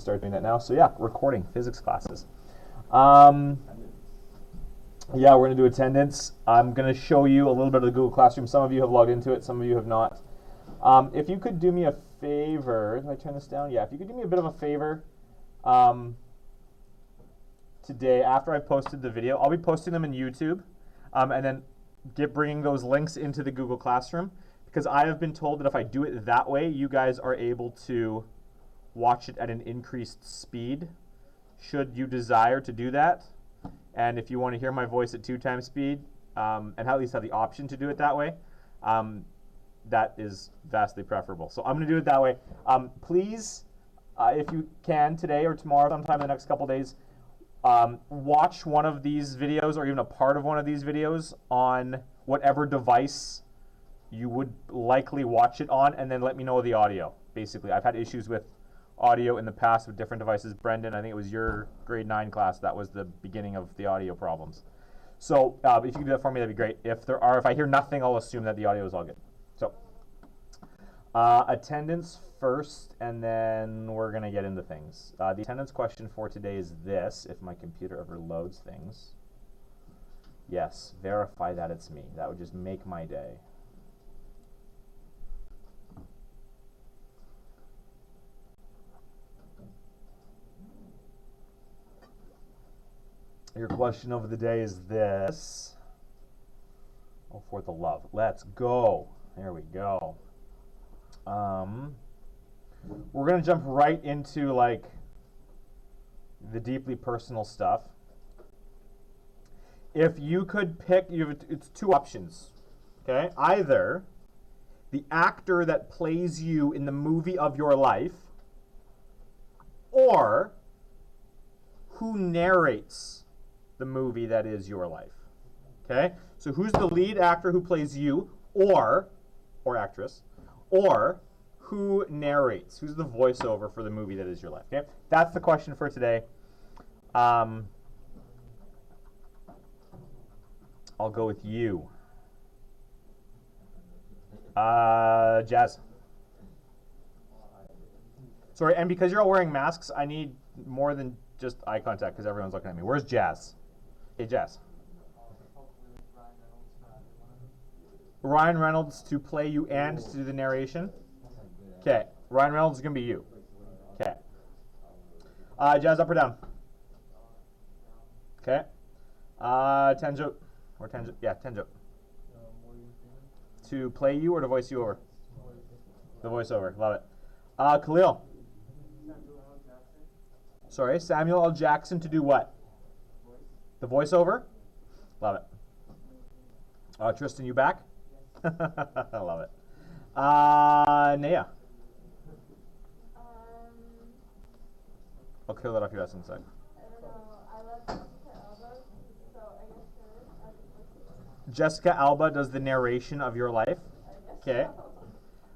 start doing that now. So yeah, recording physics classes. Yeah, we're gonna do attendance. I'm gonna show you a little bit of the Google Classroom. Some of you have logged into it, some of you have not. If you could do me a favor, did I turn this down? Yeah, if you could do me a bit of a favor today after I've posted the video, I'll be posting them in YouTube and then bringing those links into the Google Classroom, because I have been told that if I do it that way, you guys are able to watch it at an increased speed should you desire to do that. And if you want to hear my voice at 2 times speed, and at least have the option to do it that way, that is vastly preferable. So I'm going to do it that way. Please, if you can, today or tomorrow, sometime in the next couple days, watch one of these videos or even a part of one of these videos on whatever device you would likely watch it on, and then let me know the audio. Basically, I've had issues with audio in the past with different devices. Brendan, I think it was your grade 9 class, that was the beginning of the audio problems. So if you can do that for me, that'd be great. If I hear nothing, I'll assume that the audio is all good. So attendance first, and then we're gonna get into things. The attendance question for today is this, if my computer ever loads things. Yes, verify that it's me. That would just make my day. Your question of the day is this. Oh, for the love. Let's go. There we go. We're going to jump right into like the deeply personal stuff. If you could pick, it's 2 options. Okay? Either the actor that plays you in the movie of your life, or who narrates the movie that is your life. Okay? So who's the lead actor who plays you, or actress, or who narrates? Who's the voiceover for the movie that is your life? Okay? That's the question for today. I'll go with you. Jazz. Sorry, and because you're all wearing masks, I need more than just eye contact because everyone's looking at me. Where's Jazz? Hey, Jazz. Ryan Reynolds to play you and to do the narration. Okay. Ryan Reynolds is going to be you. Okay. Jazz, up or down? Okay. Tenjo. Or Tenjo. Yeah, Tenjo. To play you or to voice you over? The voiceover. Love it. Khalil. Sorry, Samuel L. Jackson to do what? The voiceover? Love it. Tristan, you back? I love it. Naya. I'll clear that off your ass in a sec. I don't know. I love Jessica Alba, so I guess her. Jessica Alba does the narration of your life. Okay.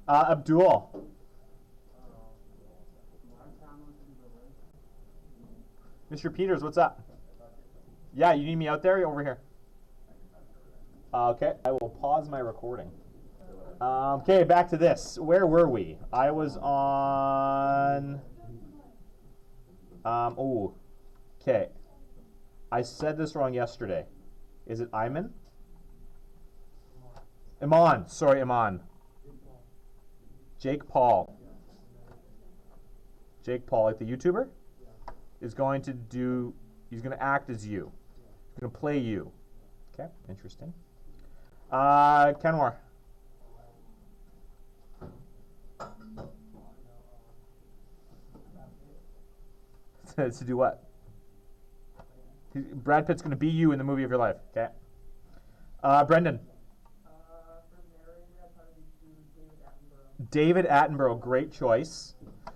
So. Abdul. Mr. Peters, what's up? Yeah, you need me out there or over here? Okay, I will pause my recording. Okay, back to this. Where were we? I was on... okay. I said this wrong yesterday. Is it Iman? Iman. Sorry, Iman. Jake Paul. Jake Paul, like the YouTuber, is going to do... He's going to act as you. He's going to play you. Okay, interesting. Kenwar. To do what? Brad Pitt's going to be you in the movie of your life. Okay. Brendan. David Attenborough, great choice.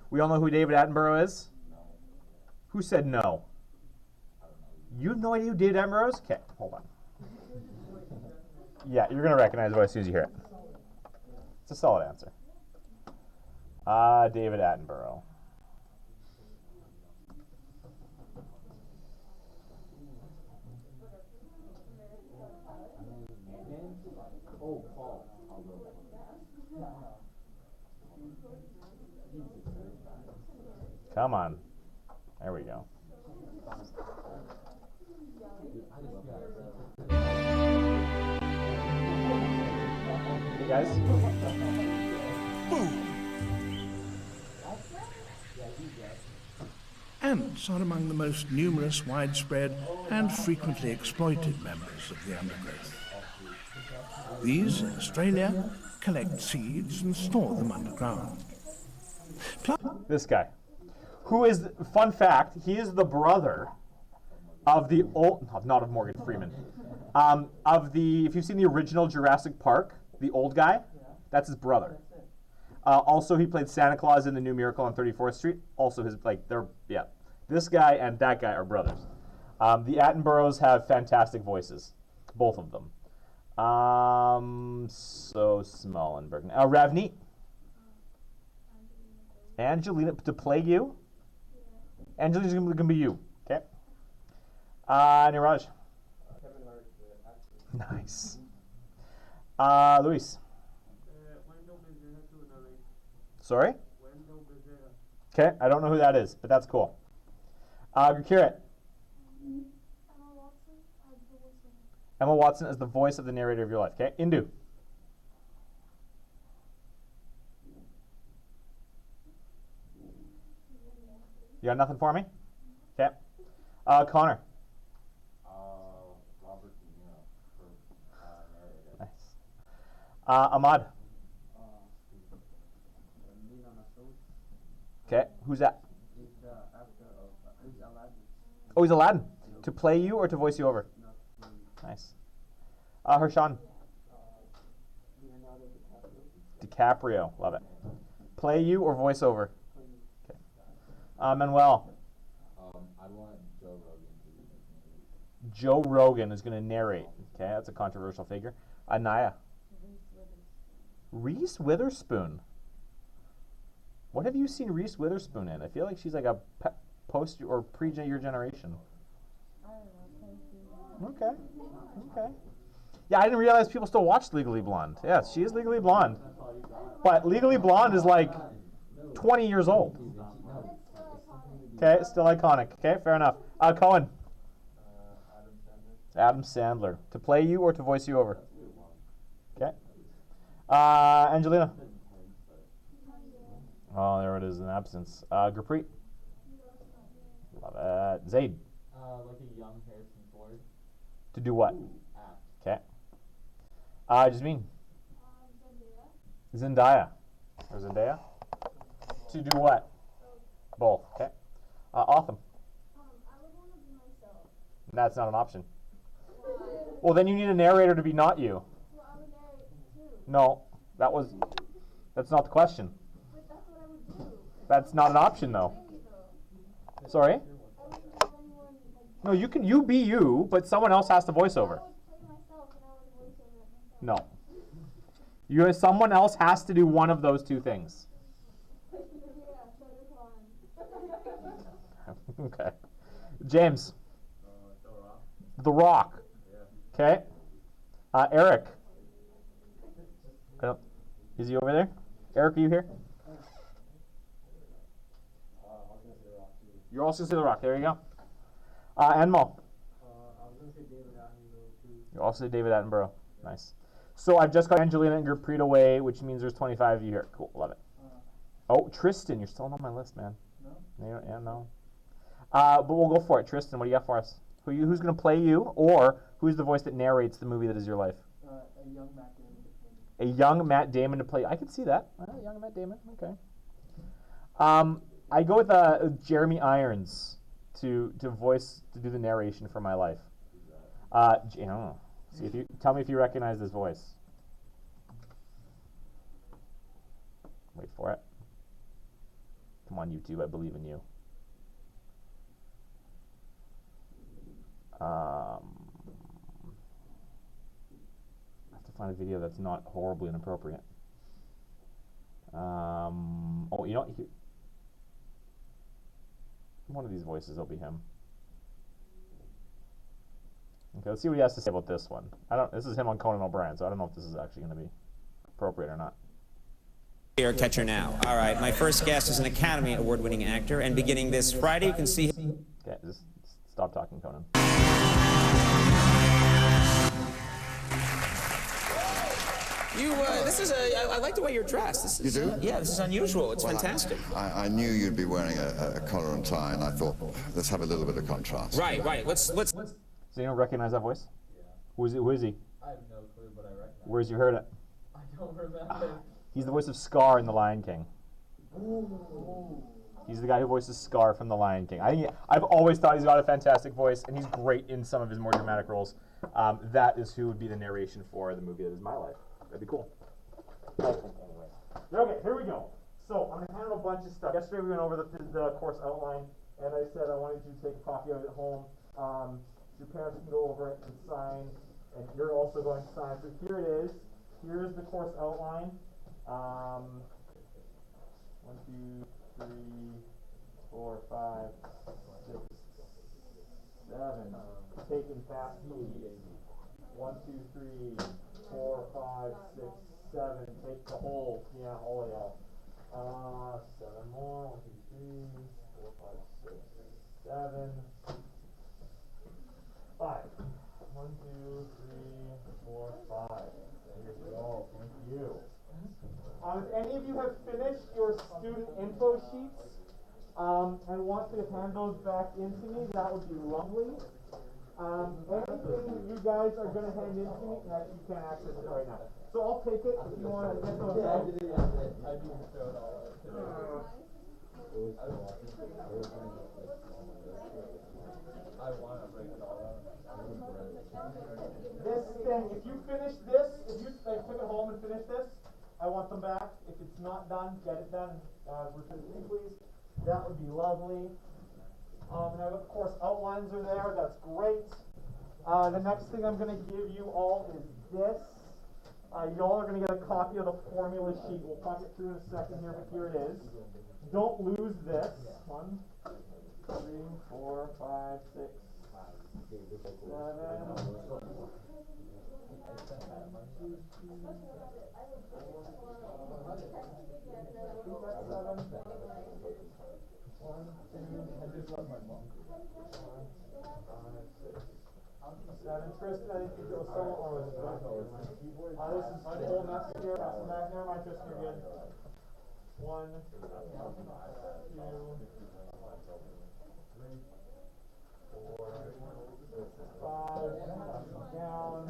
We all know who David Attenborough is? Who said no? You have no idea who David Attenborough is? Okay, hold on. Yeah, you're going to recognize it as soon as you hear it. It's a solid answer. David Attenborough. Come on. There we go. Hey guys. Ants are among the most numerous, widespread, and frequently exploited members of the undergrowth. These, in Australia, collect seeds and store them underground. This guy, who is, fun fact, he is the brother of the old, not of Morgan Freeman, of the, if you've seen the original Jurassic Park, the old guy, that's his brother. Also, he played Santa Claus in The New Miracle on 34th Street. Also, his, like, they're, yeah. This guy and that guy are brothers. The Attenboroughs have fantastic voices, both of them. So Smollenberg. Ravneet. Angelina, to play you? Angelina's going to be you. Okay. Niraj. Nice. Luis. Sorry? Okay, I don't know who that is, but that's cool. Kirat. Emma Watson as the voice of the narrator of your life. Okay, Indu. You got nothing for me? Okay. Connor. Robert De Niro for narrator. Nice. Ahmad. Okay, who's that? He's the actor of he's Aladdin. Oh, he's Aladdin. To play you or to voice you over? Nice. Hershan. Leonardo DiCaprio. Love it. Play you or voice over? Okay. Manuel. I want Joe Rogan to be the narrator. Joe Rogan is going to narrate. Okay, that's a controversial figure. Anaya. Reese Witherspoon. What have you seen Reese Witherspoon in? I feel like she's like a post or pre your generation. Okay. Okay. Yeah, I didn't realize people still watched Legally Blonde. Yes, she is Legally Blonde. But Legally Blonde is like 20 years old. Okay, still iconic. Okay, fair enough. Cohen. Adam Sandler. To play you or to voice you over? Okay. Angelina. Oh, there it is in absence. Gurpreet. Love it. Zaid. Like a young Harrison Ford. To do what? Act. Okay. Jasmine. Zendaya. Or Zendaya? To do what? Both. Okay. Autumn. I would want to be myself. That's not an option. Well, then you need a narrator to be not you. Well, I would narrate too. No, that's not the question. But that's what I would do. That's not an option, though. Maybe though. Sorry? I wouldn't have anyone like. No, you be you, but someone else has to voice over. I would play myself and I would voice over it No. myself. Someone else has to do one of those two things. Yeah, Shutter Khan. Okay. James. The Rock. Okay. Eric. Is he over there? Eric, are you here? You're also going to say The Rock. There you go. Anmo. I was gonna say David Attenborough too. You also say David Attenborough. Nice. So I've just got Angelina and Gurpreet away, which means there's 25 of you here. Cool. Love it. Oh, Tristan. You're still on my list, man. No? Yeah, no. But we'll go for it. Tristan, what do you got for us? Who's going to play you, or who's the voice that narrates the movie that is your life? A young Matt Damon. A young Matt Damon to play. I can see that. Young Matt Damon. Okay. I go with Jeremy Irons to do the narration for my life. I don't know. See if you tell me if you recognize this voice. Wait for it. Come on, YouTube. I believe in you. I have to find a video that's not horribly inappropriate. Oh, you know what? One of these voices will be him. Okay, let's see what he has to say about this one. This is him on Conan O'Brien, so I don't know if this is actually going to be appropriate or not. Or Catcher Now. All right, my first guest is an Academy Award-winning actor, and beginning this Friday, you can see him. Okay, just stop talking, Conan. I like the way you're dressed. This is, You do? Yeah, this is unusual. It's Well, fantastic. I knew you'd be wearing a collar and tie, and I thought, let's have a little bit of contrast. Right. Let's. Does anyone recognize that voice? Yeah. Who is he? I have no clue, but I recognize. Where's you heard it? I don't remember. He's the voice of Scar in The Lion King. He's the guy who voices Scar from The Lion King. I've always thought he's got a fantastic voice, and he's great in some of his more dramatic roles. That is who would be the narration for the movie that is my life. That'd be cool. Anyway. Okay, here we go. So I'm gonna handle a bunch of stuff. Yesterday we went over the course outline, and I said I wanted you to take a copy of it at home. Your parents can go over it and sign, and you're also going to sign. So here it is. Here is the course outline. 1, 2, 3, 4, 5, 6, 7. Taking fast speed. 1, 2, 3, 4, 5, 6, 7. Take the whole. Yeah, all of that. 7 more. 1, 2, 3, 4, 5, 6, 7. 5. 1, 2, 3, 4, 5. There you go. Thank you. If any of you have finished your student info sheets and want to hand those back in to me, that would be lovely. Anything that you guys are going to hand in to me, you can't access it right now. So I'll take it if you want to get those out. I didn't throw it all out. I want to break it all out. This thing, if you finish this, if you took it home and finished this, I want them back. If it's not done, get it done. Return to me, please. That would be lovely. And of course, outlines are there. That's great. The next thing I'm going to give you all is this. Y'all are going to get a copy of the formula sheet. We'll talk it through in a second here, but here it is. Don't lose this. 1, 3, 4, 5, 6, 7. Tristan, I think you go solo or was it this is the whole mess here. Never mind, Tristan, you're good. 1, 2, 3, 4, 5, down.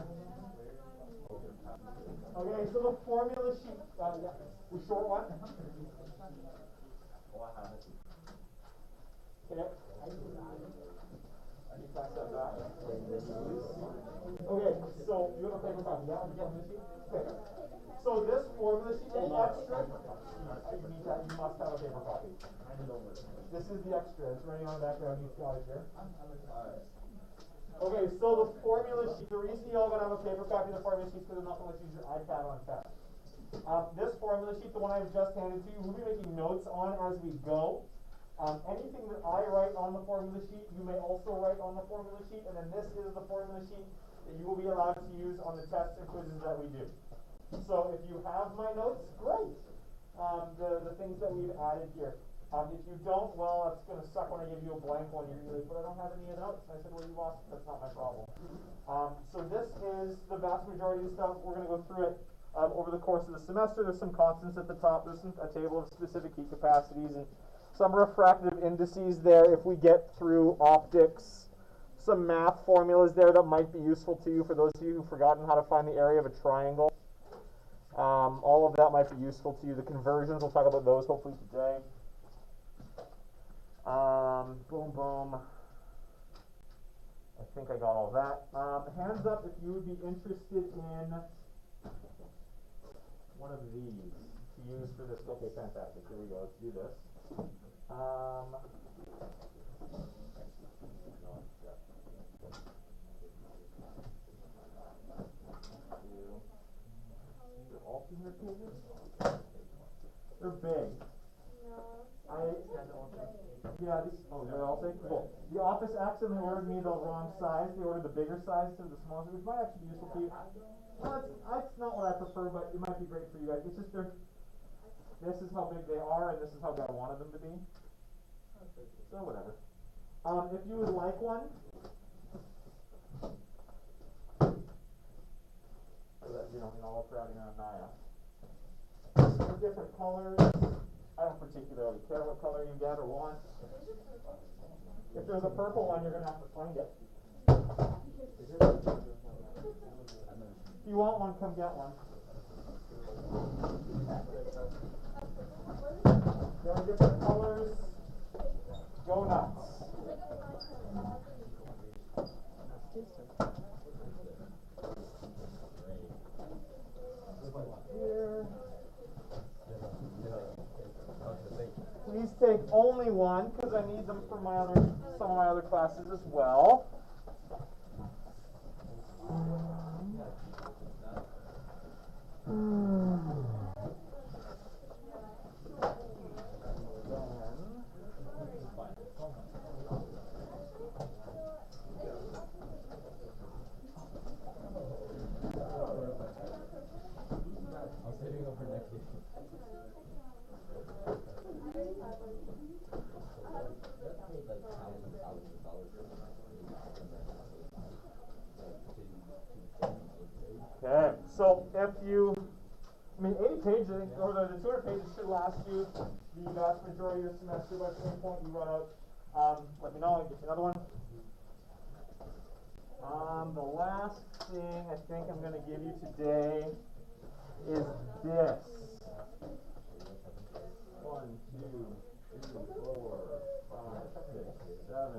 Okay, so the formula sheet, the short one. Okay. You pass that back. Okay, so you have a paper copy, yeah? Formula sheet? Okay. So this formula sheet, the extra, you must have a paper copy. This is the extra. It's running on the background. You've got it here. Okay, so the formula sheet, the reason you all gotta have a paper copy of the formula sheet is because I'm not gonna let you use your iPad on test. This formula sheet, the one I've just handed to you, we'll be making notes on as we go. Anything that I write on the formula sheet, you may also write on the formula sheet, and then this is the formula sheet that you will be allowed to use on the tests and quizzes that we do. So if you have my notes, great. The things that we've added here. If you don't, well, it's going to suck when I give you a blank one. You're going to be like, but I don't have any of the notes. And I said, well, you lost it. That's not my problem. So this is the vast majority of the stuff. We're going to go through it over the course of the semester. There's some constants at the top. There's a table of specific heat capacities and some refractive indices there if we get through optics. Some math formulas there that might be useful to you for those of you who've forgotten how to find the area of a triangle. All of that might be useful to you. The conversions, we'll talk about those hopefully today. Boom, boom. I think I got all that. Hands up if you would be interested in one of these to use for this. Okay, fantastic. Here we go. Let's do this. All 200 pages? They're big. Yeah, they're all big. Cool. The office accidentally ordered me the wrong size. They ordered the bigger size instead of the smaller, which might actually be useful to you. Well, that's not what I prefer, but it might be great for you guys. It's just This is how big they are, and this is how big I wanted them to be. So whatever. If you would like one, so that you know, all crowding around Naya. Different colors. I don't particularly care what color you get or want. If there's a purple one, you're gonna have to find it. If you want one, come get one. There are different colors. Go nuts. Here. Please take only one because I need them for some of my other classes as well. Okay, so if you, 80 pages, or the 200 pages should last you the vast majority of the semester. By the same point you run out, let me know, I'll get you another one. The last thing I think I'm going to give you today is this. 1, 2, 3, 4, 5, 6, 7.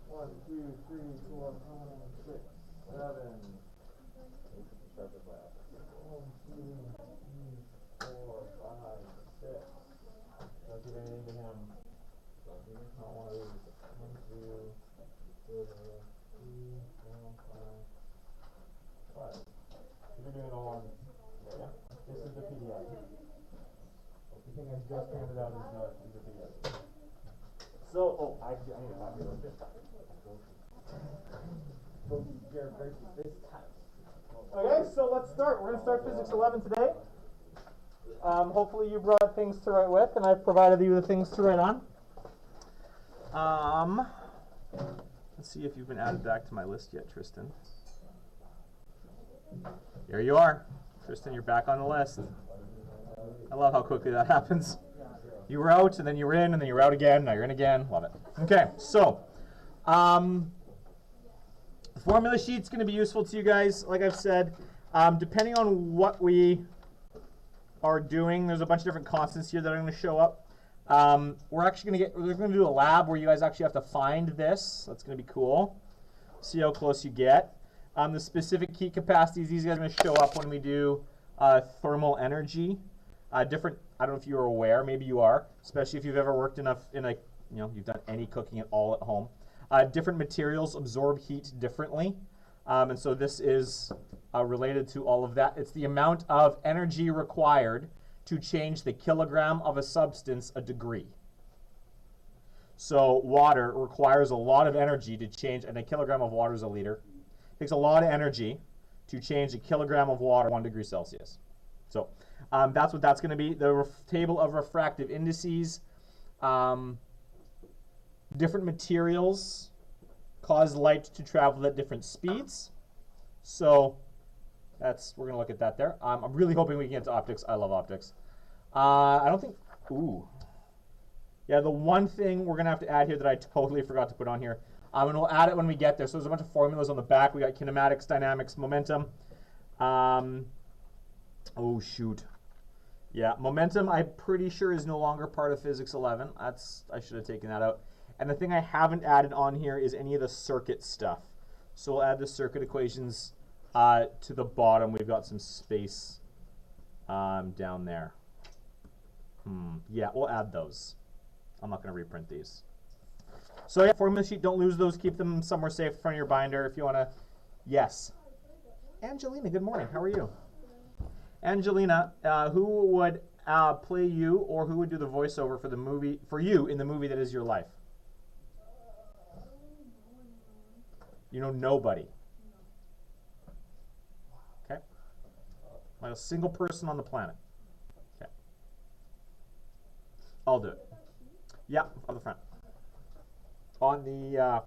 1, 2, 3, 4, 5, 6, 7. 1, 2, 3, 4, 5, 6. Don't give anything to him. Not one of these. 1, 2, 3, 4, 5. You're doing it all on. Yeah. This is the PDF. The thing I just handed out is the PDF. So, I need to copy those. Okay, so let's start. We're going to start Physics 11 today. Hopefully you brought things to write with, and I've provided you the things to write on. Let's see if you've been added back to my list yet, Tristan. There you are. Tristan, you're back on the list. I love how quickly that happens. You were out, and then you were in, and then you were out again. Now you're in again. Love it. Okay, so the formula sheet's going to be useful to you guys. Like I've said, depending on what we are doing, there's a bunch of different constants here that are going to show up. We're going to do a lab where you guys actually have to find this. That's going to be cool. See how close you get. The specific heat capacities, these guys are going to show up when we do thermal energy. I don't know if you're aware, maybe you are, especially if you've ever worked you've done any cooking at all at home. Different materials absorb heat differently. And so this is related to all of that. It's the amount of energy required to change the kilogram of a substance a degree. So water requires a lot of energy to change, and a kilogram of water is a liter. It takes a lot of energy to change a kilogram of water 1 degree Celsius. So that's what that's going to be. The table of refractive indices. Different materials cause light to travel at different speeds. So we're going to look at that there. I'm really hoping we can get to optics. I love optics. I don't think, yeah, the one thing we're going to have to add here that I totally forgot to put on here, and we'll add it when we get there. So there's a bunch of formulas on the back. We got kinematics, dynamics, momentum. Oh, shoot. Yeah, momentum I'm pretty sure is no longer part of Physics 11. I should have taken that out. And the thing I haven't added on here is any of the circuit stuff. So we'll add the circuit equations to the bottom. We've got some space down there. Yeah, we'll add those. I'm not going to reprint these. So yeah, formula sheet, don't lose those. Keep them somewhere safe in front of your binder if you want to. Yes. Angelina, good morning. How are you? Angelina, who would play you, or who would do the voiceover for the movie, for you in the movie that is your life? You know nobody. Okay. Not a single person on the planet. I'll do it. Yeah, on the front. On the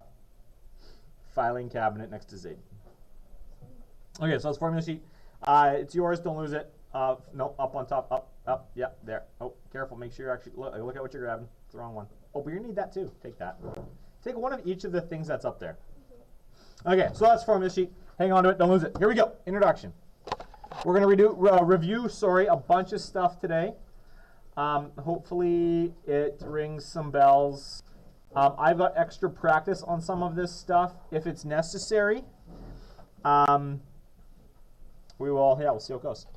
filing cabinet next to Zaid. Okay, so that's formula sheet. It's yours. Don't lose it. No, up on top. Up. Yeah, there. Oh, careful. Make sure you actually look at what you're grabbing. It's the wrong one. Oh, but you need that too. Take that. Take one of each of the things that's up there. Okay, so that's formula sheet. Hang on to it. Don't lose it. Here we go. Introduction. We're going to review a bunch of stuff today. Hopefully it rings some bells. I've got extra practice on some of this stuff if it's necessary. We'll see how it goes.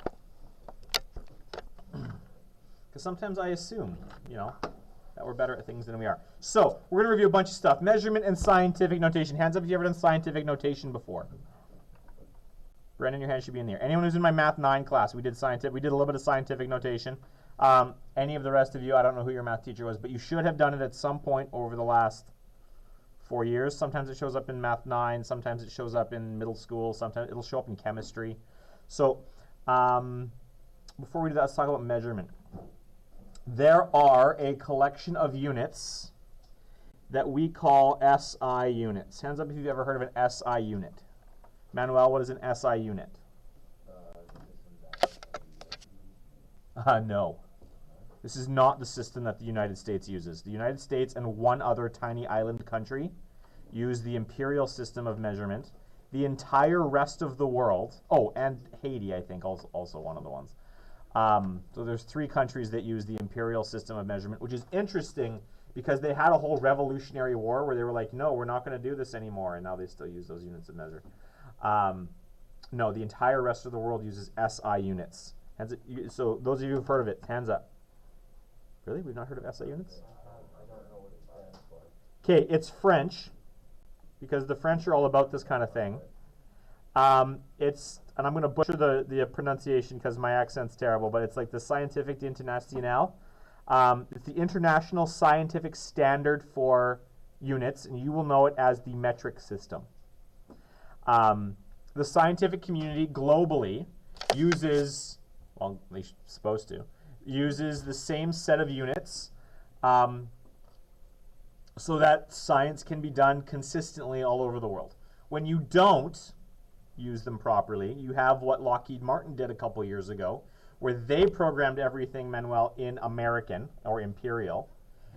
Because sometimes I assume, that we're better at things than we are. So, we're going to review a bunch of stuff. Measurement and scientific notation. Hands up if you've ever done scientific notation before. Brendan, your hand should be in there. Anyone who's in my Math 9 class, we did a little bit of scientific notation. Any of the rest of you, I don't know who your math teacher was, but you should have done it at some point over the last 4 years. Sometimes it shows up in Math 9, sometimes it shows up in middle school, sometimes it'll show up in chemistry. So, before we do that, let's talk about measurement. There are a collection of units that we call SI units. Hands up if you've ever heard of an SI unit. Manuel, what is an SI unit? No. This is not the system that the United States uses. The United States and one other tiny island country use the imperial system of measurement. The entire rest of the world, and Haiti, I think, also one of the ones. So there's 3 countries that use the imperial system of measurement, which is interesting because they had a whole revolutionary war where they were like, no, we're not going to do this anymore, and now they still use those units of measure. No, the entire rest of the world uses SI units. So those of you who've heard of it, hands up. Really? We've not heard of SI units? I don't know what it stands for. Okay, it's French, because the French are all about this kind of thing. And I'm going to butcher the pronunciation because my accent's terrible, but it's like the Scientifique Internationale. It's the International Scientific Standard for Units, and you will know it as the metric system. The scientific community globally uses the same set of units so that science can be done consistently all over the world. When you don't use them properly, you have what Lockheed Martin did a couple years ago, where they programmed everything, Manuel, in American or imperial,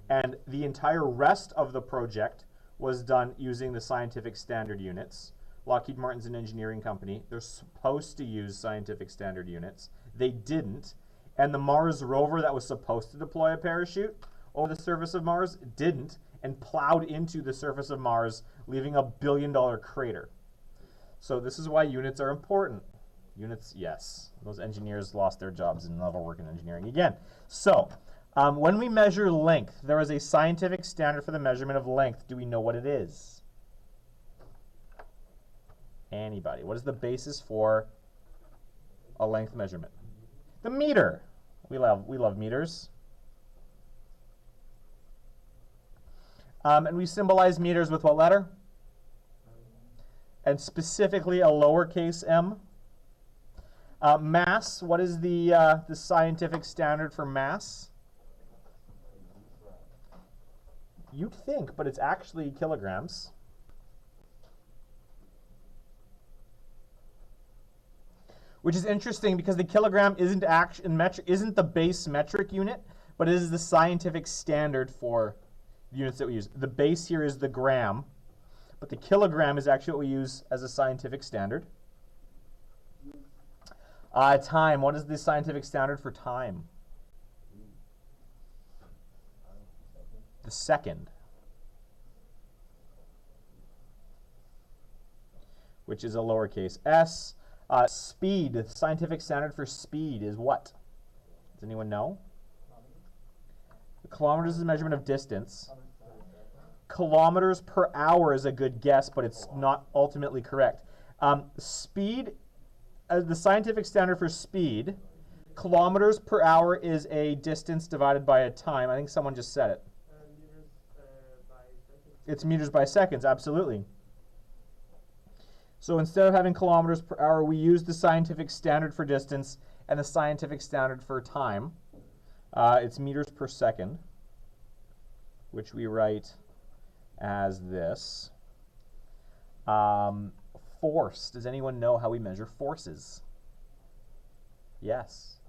and the entire rest of the project was done using the scientific standard units. Lockheed Martin's an engineering company. They're supposed to use scientific standard units. They didn't. And the Mars rover that was supposed to deploy a parachute over the surface of Mars didn't, and plowed into the surface of Mars, leaving a $1 billion crater. So this is why units are important. Units, yes. Those engineers lost their jobs and never work in engineering again. So when we measure length, there is a scientific standard for the measurement of length. Do we know what it is? Anybody? What is the basis for a length measurement? The meter. We love meters. And we symbolize meters with what letter? And specifically a lowercase m. Mass, what is the scientific standard for mass? You'd think, but it's actually kilograms. Which is interesting because the kilogram isn't the base metric unit, but it is the scientific standard for the units that we use. The base here is the gram, but the kilogram is actually what we use as a scientific standard. Time. What is the scientific standard for time? The second. Which is a lowercase s. Speed. The scientific standard for speed is what? Does anyone know? Kilometers is a measurement of distance. Kilometers per hour is a good guess, but it's not ultimately correct. Speed, the scientific standard for speed, kilometers per hour is a distance divided by a time. I think someone just said it. Meters by seconds. It's meters by seconds, absolutely. So instead of having kilometers per hour, we use the scientific standard for distance and the scientific standard for time. It's meters per second. which we write as this. Force. Does anyone know how we measure forces? Yes.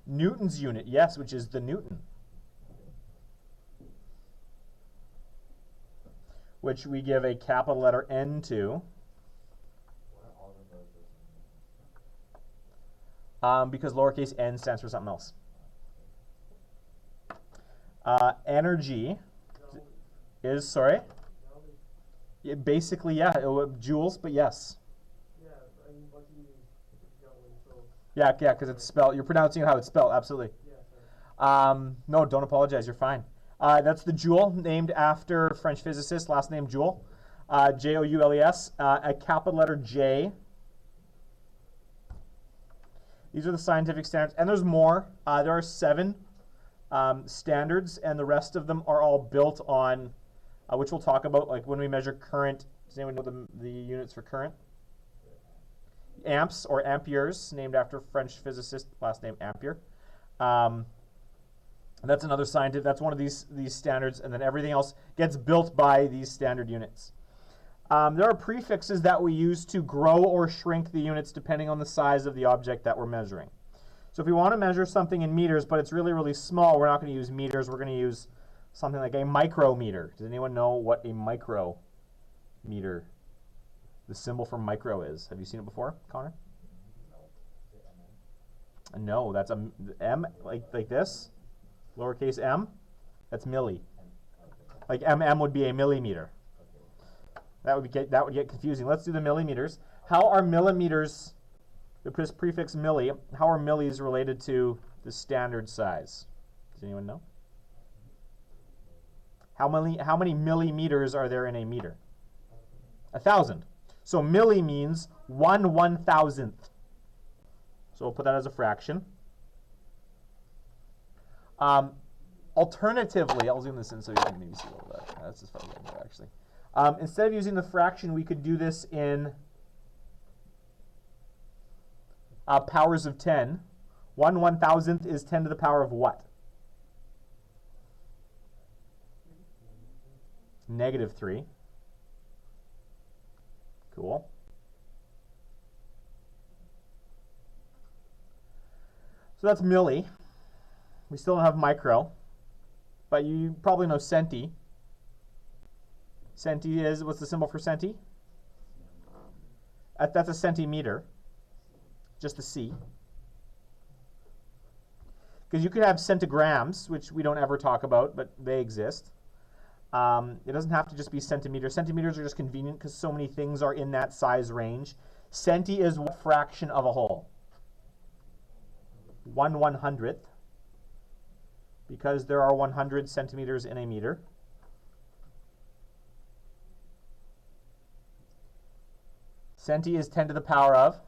Newton's unit, yes, which is the Newton. Which we give a capital letter N to. Because lowercase n stands for something else. Energy is, sorry? Yeah, basically, yeah, joules, but yes. Yeah, I mean, what do you mean? Yeah, because it's spelled, you're pronouncing it how it's spelled, absolutely. Yeah, sorry. No, don't apologize, you're fine. That's the joule, named after French physicist, last name Joule, Joules, a capital letter J. These are the scientific standards, and there's more. There are 7 standards, and the rest of them are all built on, which we'll talk about, like when we measure current. Does anyone know the units for current? Amps or amperes, named after French physicist, last name Ampere. That's another scientific. That's one of these standards, and then everything else gets built by these standard units. There are prefixes that we use to grow or shrink the units depending on the size of the object that we're measuring. So if we want to measure something in meters, but it's really, really small, we're not going to use meters. We're going to use something like a micrometer. Does anyone know what a micrometer, the symbol for micro is? Have you seen it before, Connor? No, that's a M, like this, lowercase m. That's milli. Like mm would be a millimeter. That would get confusing. Let's do the millimeters. How are millimeters, the prefix milli, how are millis related to the standard size? Does anyone know? How many millimeters are there in a meter? 1,000. So milli means 1/1000th. So we'll put that as a fraction. Alternatively, I'll zoom this in so you can maybe see a little bit. That's as far as I can go, actually. Instead of using the fraction, we could do this in powers of 10. 1/1000th is 10 to the power of what? -3. Cool. So that's milli. We still don't have micro, but you probably know centi. Centi is, what's the symbol for centi? That's a centimeter, just the C. Because you could have centigrams, which we don't ever talk about, but they exist. It doesn't have to just be centimeters. Centimeters are just convenient because so many things are in that size range. Centi is what fraction of a whole? 1/100th, because there are 100 centimeters in a meter. Centi is 10 to the power of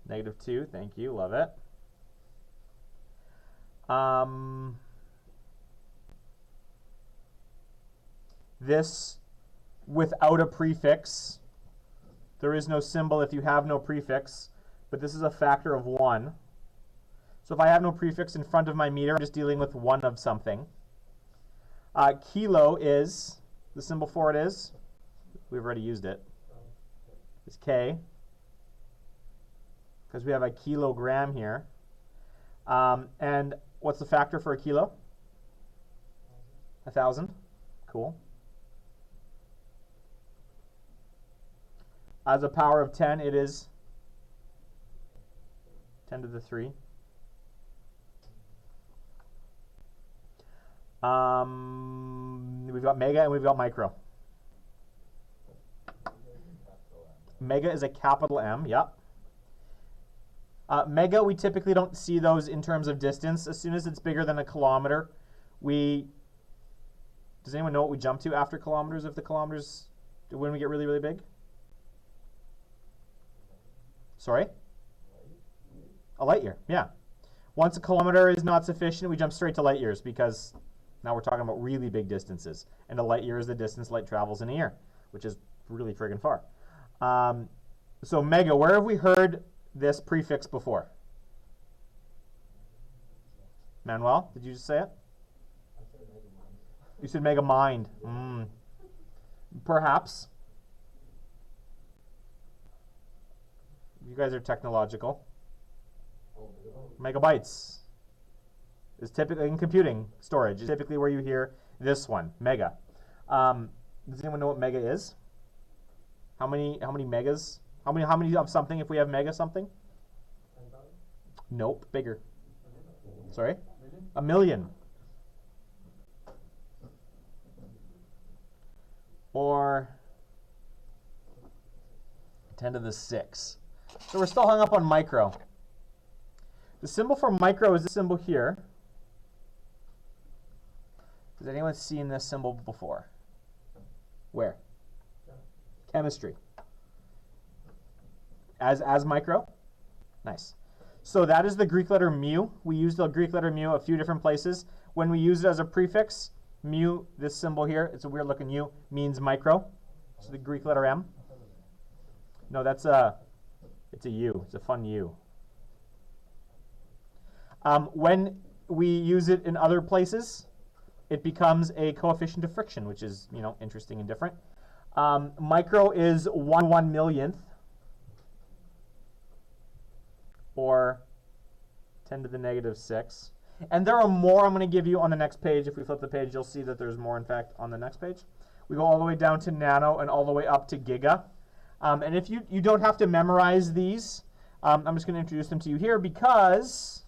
-2. Thank you. Love it. This without a prefix. There is no symbol if you have no prefix, but this is a factor of 1. So if I have no prefix in front of my meter, I'm just dealing with 1 of something. Kilo is, the symbol for it is, we've already used it. It's K, because we have a kilogram here. And what's the factor for a kilo? 1,000. Cool. As a power of 10, it is 10 to the 3. We've got mega and we've got micro. Mega is a capital M, yep. Mega, we typically don't see those in terms of distance. As soon as it's bigger than a kilometer, does anyone know what we jump to after kilometers? If the kilometers, when we get really, really big? Sorry? A light year, yeah. Once a kilometer is not sufficient, we jump straight to light years because now we're talking about really big distances. And a light year is the distance light travels in a year, which is really friggin' far. So mega, where have we heard this prefix before? Manuel, did you just say it? You said mega mind. Perhaps. You guys are technological. Megabytes is typically in computing storage. Is typically where you hear this one, mega. Does anyone know what mega is? How many megas? How many of something if we have mega something? Nope, bigger. Sorry? A million. Or 10 to the 6. So we're still hung up on micro. The symbol for micro is this symbol here. Has anyone seen this symbol before? Where? Chemistry. As micro? Nice. So that is the Greek letter mu. We use the Greek letter mu a few different places. When we use it as a prefix, mu, this symbol here, it's a weird looking U, means micro. So the Greek letter M. No, it's a U. It's a fun U. When we use it in other places, it becomes a coefficient of friction, which is, interesting and different. Micro is 1/1,000,000th, or 10 to the negative 6. And there are more I'm going to give you on the next page. If we flip the page, you'll see that there's more, in fact, on the next page. We go all the way down to nano and all the way up to giga. And if you don't have to memorize these, I'm just going to introduce them to you here because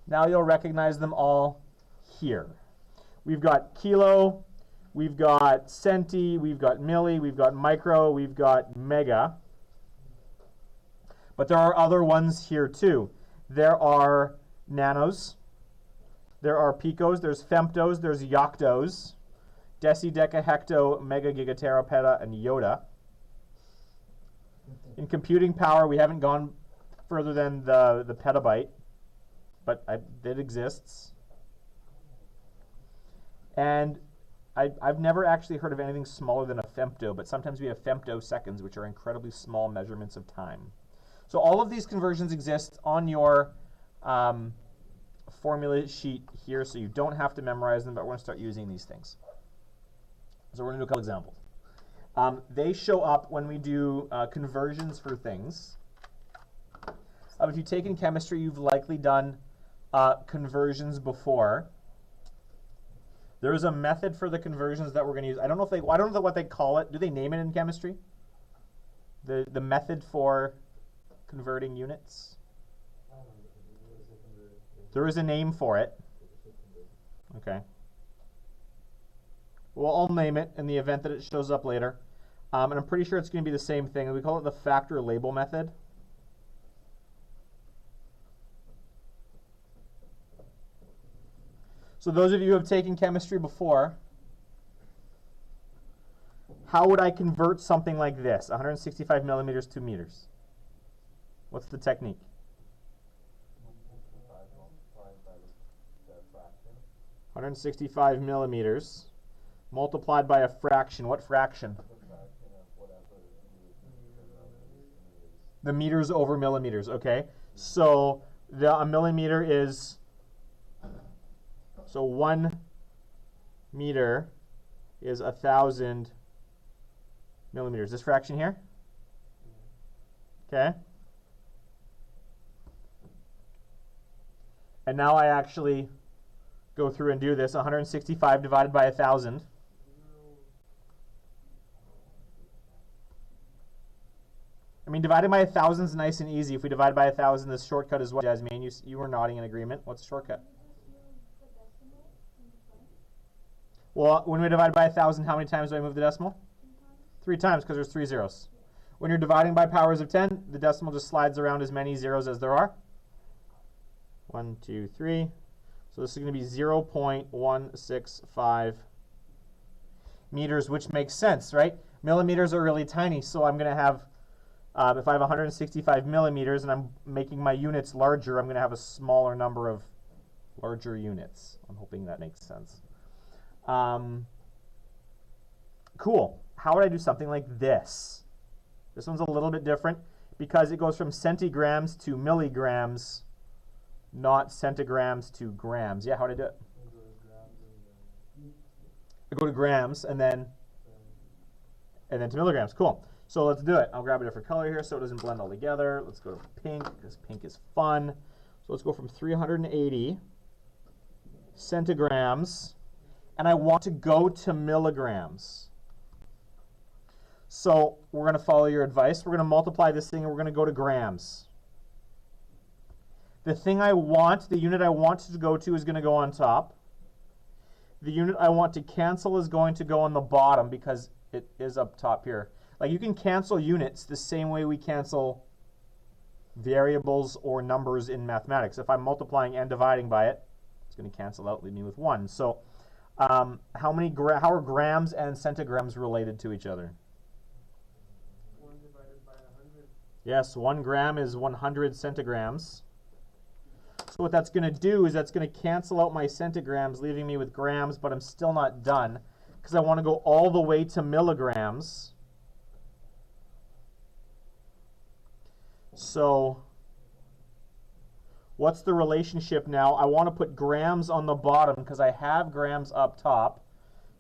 now you'll recognize them all here. We've got kilo, we've got centi, we've got milli, we've got micro, we've got mega. But there are other ones here too. There are nanos, there are picos, there's femtos, there's yoctos, deci, deca, hecto, mega, giga, tera, peta, and yotta. In computing power, we haven't gone further than the petabyte, but it exists. And I've never actually heard of anything smaller than a femto, but sometimes we have femtoseconds, which are incredibly small measurements of time. So all of these conversions exist on your formula sheet here, so you don't have to memorize them, but we're going to start using these things. So we're going to do a couple examples. They show up when we do conversions for things. If you've taken chemistry, you've likely done conversions before. There is a method for the conversions that we're going to use. I don't know what they call it. Do they name it in chemistry? The method for converting units? There is a name for it. Okay. Well, I'll name it in the event that it shows up later. And I'm pretty sure it's going to be the same thing. We call it the factor label method. So those of you who have taken chemistry before, how would I convert something like this, 165 millimeters to meters? What's the technique? 165 millimeters multiplied by a fraction. What fraction? The meters over millimeters, okay. So a millimeter is, so 1 meter is 1,000 millimeters. This fraction here? Okay. And now I actually go through and do this. 165 divided by 1,000. I mean, dividing by 1,000 is nice and easy. If we divide by 1,000, this shortcut is what? Jasmine, you were nodding in agreement. What's the shortcut? Well, when we divide by 1,000, how many times do I move the decimal? 3 times, because there's 3 zeros. When you're dividing by powers of 10, the decimal just slides around as many zeros as there are. 1, 2, 3. So this is going to be 0.165 meters, which makes sense, right? Millimeters are really tiny, so I'm going to have, if I have 165 millimeters and I'm making my units larger, I'm going to have a smaller number of larger units. I'm hoping that makes sense. Cool. How would I do something like this? This one's a little bit different because it goes from centigrams to milligrams, not centigrams to grams. Yeah, how would I do it? I go to grams and then to milligrams. Cool. So let's do it. I'll grab a different color here so it doesn't blend all together. Let's go to pink because pink is fun. So let's go from 380 centigrams, and I want to go to milligrams. So we're going to follow your advice. We're going to multiply this thing, and we're going to go to grams. The thing I want, the unit I want to go to is going to go on top. The unit I want to cancel is going to go on the bottom because it is up top here. Like, you can cancel units the same way we cancel variables or numbers in mathematics. If I'm multiplying and dividing by it, it's going to cancel out, leave me with 1. So how are grams and centigrams related to each other? 1 divided by 100. Yes, 1 gram is 100 centigrams. So what that's going to do is that's going to cancel out my centigrams, leaving me with grams, but I'm still not done because I want to go all the way to milligrams. So what's the relationship now? I want to put grams on the bottom because I have grams up top.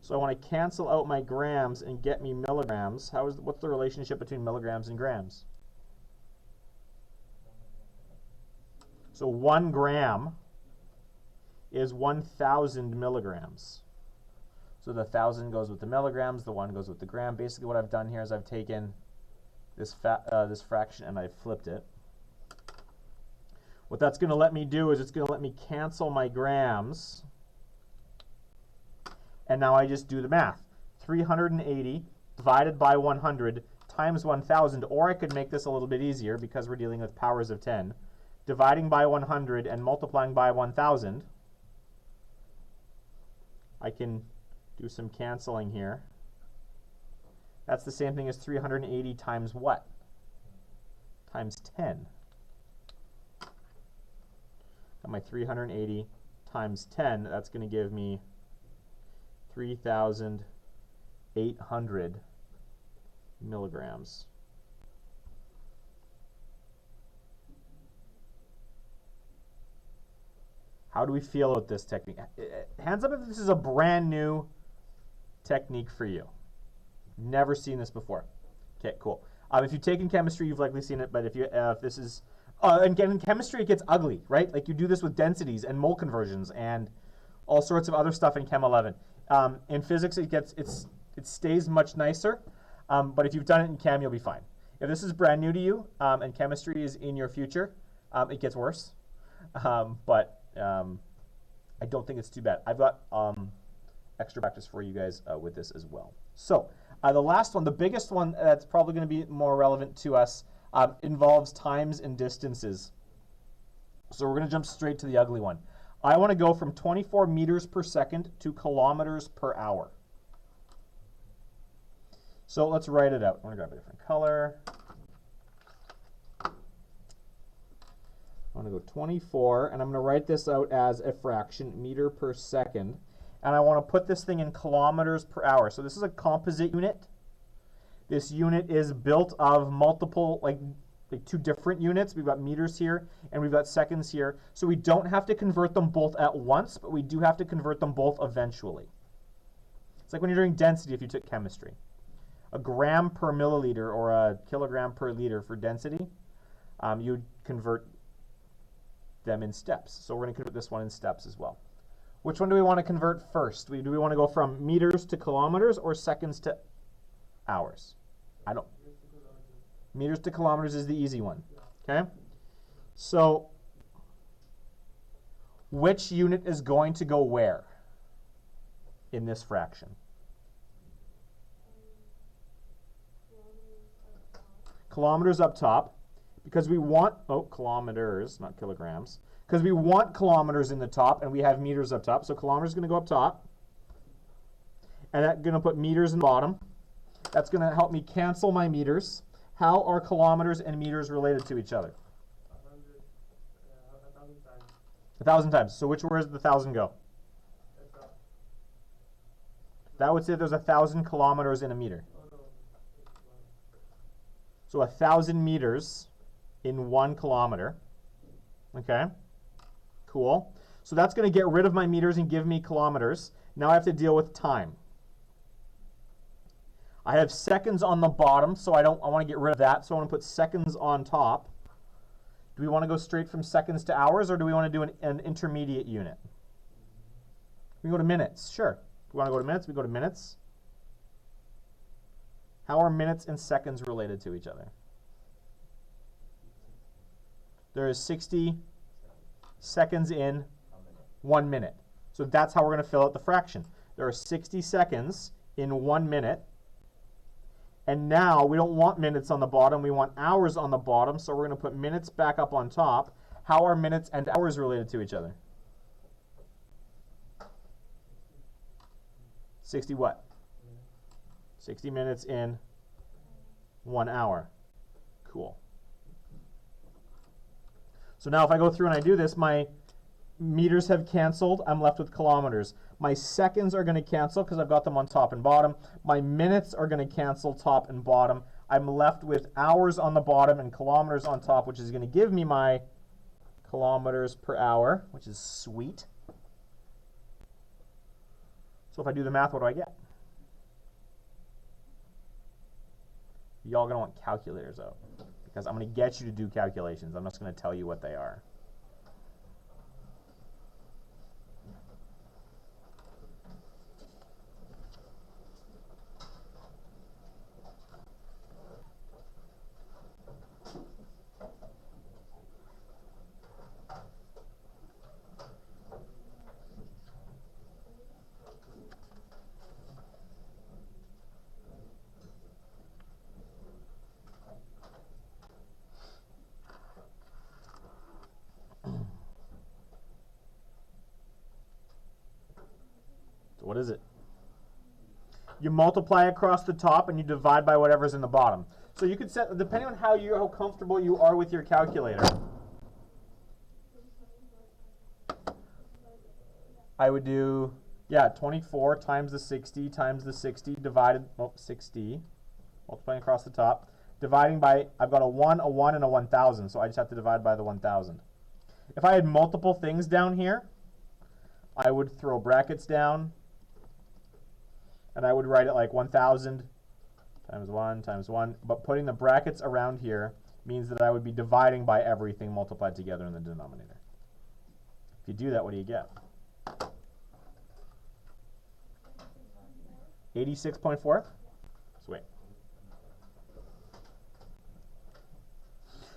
So I want to cancel out my grams and get me milligrams. What's the relationship between milligrams and grams? So 1 gram is 1,000 milligrams. So the 1,000 goes with the milligrams, the 1 goes with the gram. Basically what I've done here is I've taken this fraction and I've flipped it. What that's going to let me do is it's going to let me cancel my grams. And now I just do the math. 380 divided by 100 times 1,000, or I could make this a little bit easier because we're dealing with powers of 10. Dividing by 100 and multiplying by 1,000. I can do some canceling here. That's the same thing as 380 times what? Times 10. Got my 380 times 10. That's going to give me 3,800 milligrams. How do we feel about this technique? Hands up if this is a brand new technique for you. Never seen this before. Okay, cool. If you've taken chemistry, you've likely seen it, but if this is... and again, in chemistry, it gets ugly, right? Like, you do this with densities and mole conversions and all sorts of other stuff in Chem 11. In physics, it stays much nicer, but if you've done it in Chem, you'll be fine. If this is brand new to you and chemistry is in your future, it gets worse. I don't think it's too bad. I've got extra practice for you guys with this as well. So the last one, the biggest one that's probably going to be more relevant to us, involves times and distances. So we're going to jump straight to the ugly one. I want to go from 24 meters per second to kilometers per hour. So let's write it out. I'm going to grab a different color. I'm going to go 24, and I'm going to write this out as a fraction, meter per second. And I want to put this thing in kilometers per hour. So this is a composite unit. This unit is built of multiple, like 2 different units. We've got meters here, and we've got seconds here. So we don't have to convert them both at once, but we do have to convert them both eventually. It's like when you're doing density if you took chemistry. A gram per milliliter or a kilogram per liter for density, you convert them in steps. So we're going to convert this one in steps as well. Which one do we want to convert first? Do we want to go from meters to kilometers or seconds to hours? Meters to kilometers is the easy one. Okay? So which unit is going to go where in this fraction? Kilometers up top. Because we want, kilometers, not kilograms. Because we want kilometers in the top, and we have meters up top. So kilometers is going to go up top. And that's going to put meters in the bottom. That's going to help me cancel my meters. How are kilometers and meters related to each other? 1,000 times. 1,000 times. So where does the 1,000 go? That would say there's 1,000 kilometers in a meter. So 1,000 meters in 1 kilometer. Okay, cool. So that's going to get rid of my meters and give me kilometers. Now I have to deal with time. I have seconds on the bottom, so I want to get rid of that, so I want to put seconds on top. Do we want to go straight from seconds to hours, or do we want to do an intermediate unit? We go to minutes, sure. Do we want to go to minutes? We go to minutes. How are minutes and seconds related to each other? There is 60 seconds in 1 minute. So that's how we're going to fill out the fraction. There are 60 seconds in 1 minute. And now we don't want minutes on the bottom, we want hours on the bottom, so we're going to put minutes back up on top. How are minutes and hours related to each other? 60 what? 60 minutes in 1 hour. Cool. So now if I go through and I do this, my meters have canceled. I'm left with kilometers. My seconds are going to cancel because I've got them on top and bottom. My minutes are going to cancel top and bottom. I'm left with hours on the bottom and kilometers on top, which is going to give me my kilometers per hour, which is sweet. So if I do the math, what do I get? Y'all going to want calculators out because I'm going to get you to do calculations. I'm just going to tell you what they are. So what is it? You multiply across the top and you divide by whatever's in the bottom. So you could set, depending on how comfortable you are with your calculator, I would do, 24 times the 60 divided, 60, multiplying across the top, dividing by, I've got a 1, and a 1,000, so I just have to divide by the 1,000. If I had multiple things down here, I would throw brackets down, and I would write it like 1,000 times 1, but putting the brackets around here means that I would be dividing by everything multiplied together in the denominator. If you do that, what do you get? 86.4? Sweet.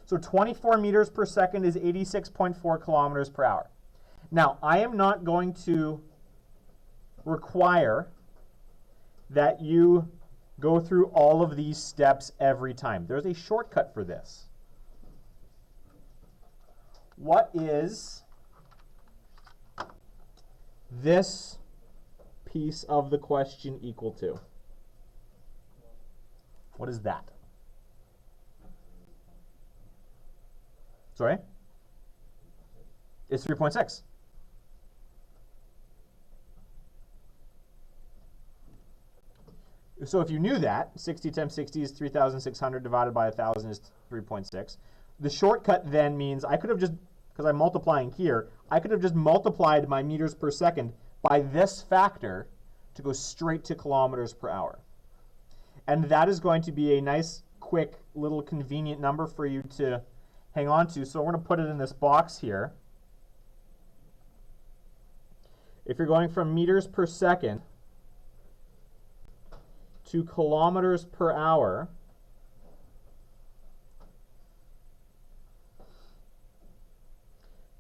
So 24 meters per second is 86.4 kilometers per hour. Now, I am not going to require that you go through all of these steps every time. There's a shortcut for this. What is this piece of the question equal to? What is that? Sorry? It's 3.6. So if you knew that, 60 times 60 is 3,600 divided by 1,000 is 3.6. The shortcut then means I could have just, because I'm multiplying here, I could have just multiplied my meters per second by this factor to go straight to kilometers per hour. And that is going to be a nice, quick, little convenient number for you to hang on to. So we're going to put it in this box here. If you're going from meters per second to kilometers per hour,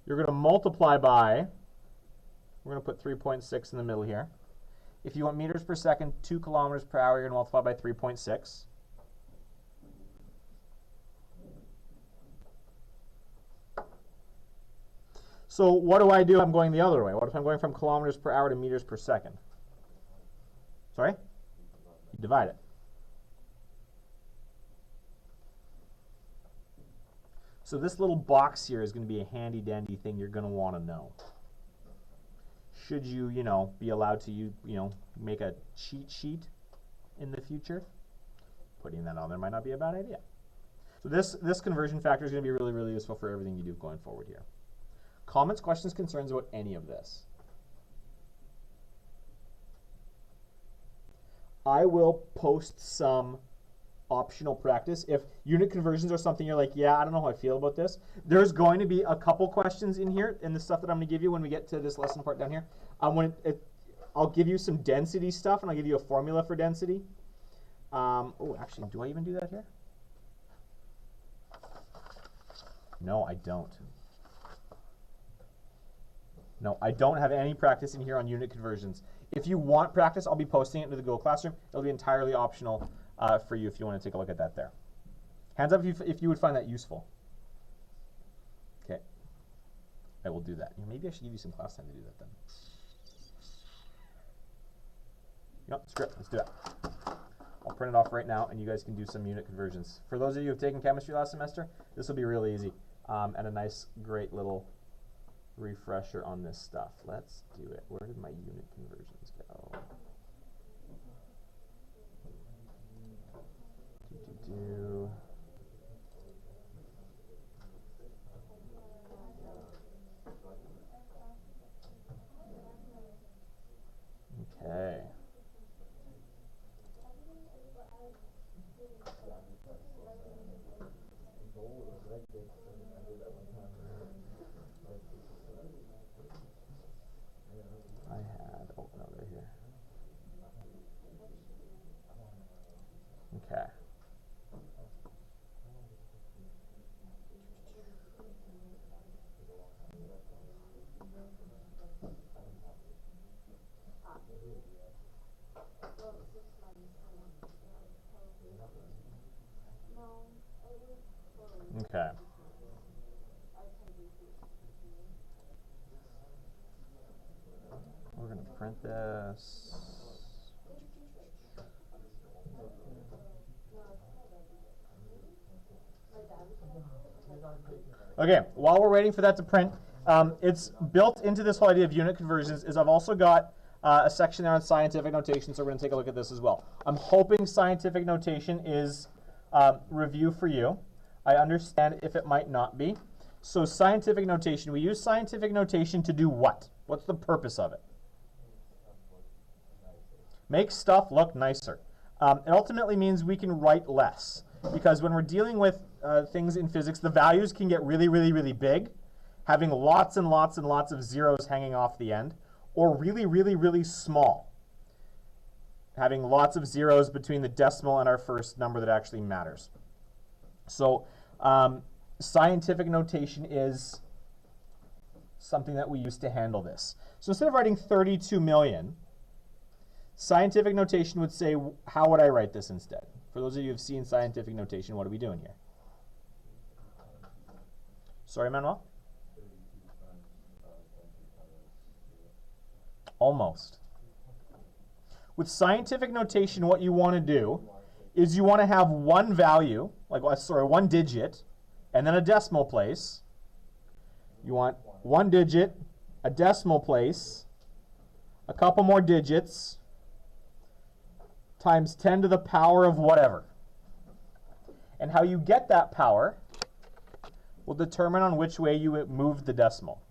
you're going to multiply by, we're going to put 3.6 in the middle here. If you want meters per second, 2 kilometers per hour, you're going to multiply by 3.6. So what do I do if I'm going the other way? What if I'm going from kilometers per hour to meters per second? Sorry? You divide it. So this little box here is going to be a handy dandy thing you're going to want to know. Should you, be allowed to, make a cheat sheet in the future? Putting that on there might not be a bad idea. So this conversion factor is going to be really, really useful for everything you do going forward here. Comments, questions, concerns about any of this? I will post some optional practice. If unit conversions are something you're like, yeah, I don't know how I feel about this, there's going to be a couple questions in here in the stuff that I'm going to give you when we get to this lesson part down here. I'll give you some density stuff, and I'll give you a formula for density. Oh, actually, do I even do that here? No, I don't. No, I don't have any practice in here on unit conversions. If you want practice, I'll be posting it into the Google Classroom. It'll be entirely optional for you if you want to take a look at that there. Hands up if you would find that useful. Okay. I will do that. Maybe I should give you some class time to do that then. Yep, script. Let's do that. I'll print it off right now, and you guys can do some unit conversions. For those of you who have taken chemistry last semester, this will be really easy and a nice, great little refresher on this stuff. Let's do it. Where did my unit conversions go? Okay. Oh no, they're here. Okay. Okay. We're going to print this. Okay, while we're waiting for that to print, it's built into this whole idea of unit conversions is I've also got a section there on scientific notation, so we're going to take a look at this as well. I'm hoping scientific notation is review for you. I understand if it might not be. So scientific notation, we use scientific notation to do what? What's the purpose of it? Make stuff look nicer. It ultimately means we can write less, because when we're dealing with things in physics, the values can get really, really, really big, having lots and lots and lots of zeros hanging off the end, or really, really, really small, having lots of zeros between the decimal and our first number that actually matters. So scientific notation is something that we use to handle this. So instead of writing 32 million, scientific notation would say, how would I write this instead? For those of you who have seen scientific notation, what are we doing here? Sorry, Manuel? Almost. With scientific notation, what you want to do is you want to have one value, one digit, and then a decimal place. You want one digit, a decimal place, a couple more digits, times 10 to the power of whatever. And how you get that power will determine on which way you move the decimal.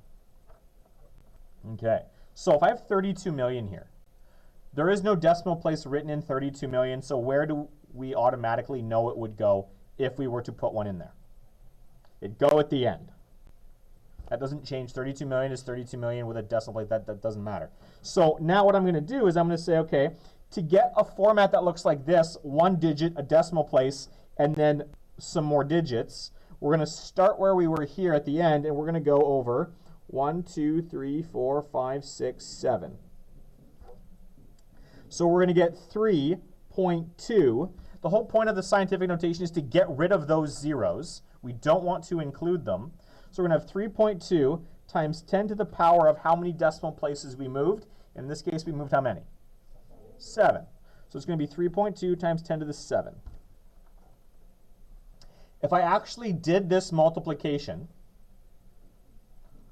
Okay, so if I have 32 million here, there is no decimal place written in 32 million, so where do we automatically know it would go if we were to put one in there? It'd go at the end. That doesn't change. 32 million is 32 million with a decimal place. That doesn't matter. So now what I'm going to do is I'm going to say, okay, to get a format that looks like this, one digit, a decimal place, and then some more digits, we're going to start where we were here at the end, and we're going to go over 1, 2, 3, 4, 5, 6, 7. So we're going to get 3.2. The whole point of the scientific notation is to get rid of those zeros. We don't want to include them. So we're going to have 3.2 times 10 to the power of how many decimal places we moved. In this case, we moved how many? 7. So it's going to be 3.2 times 10 to the 7. If I actually did this multiplication,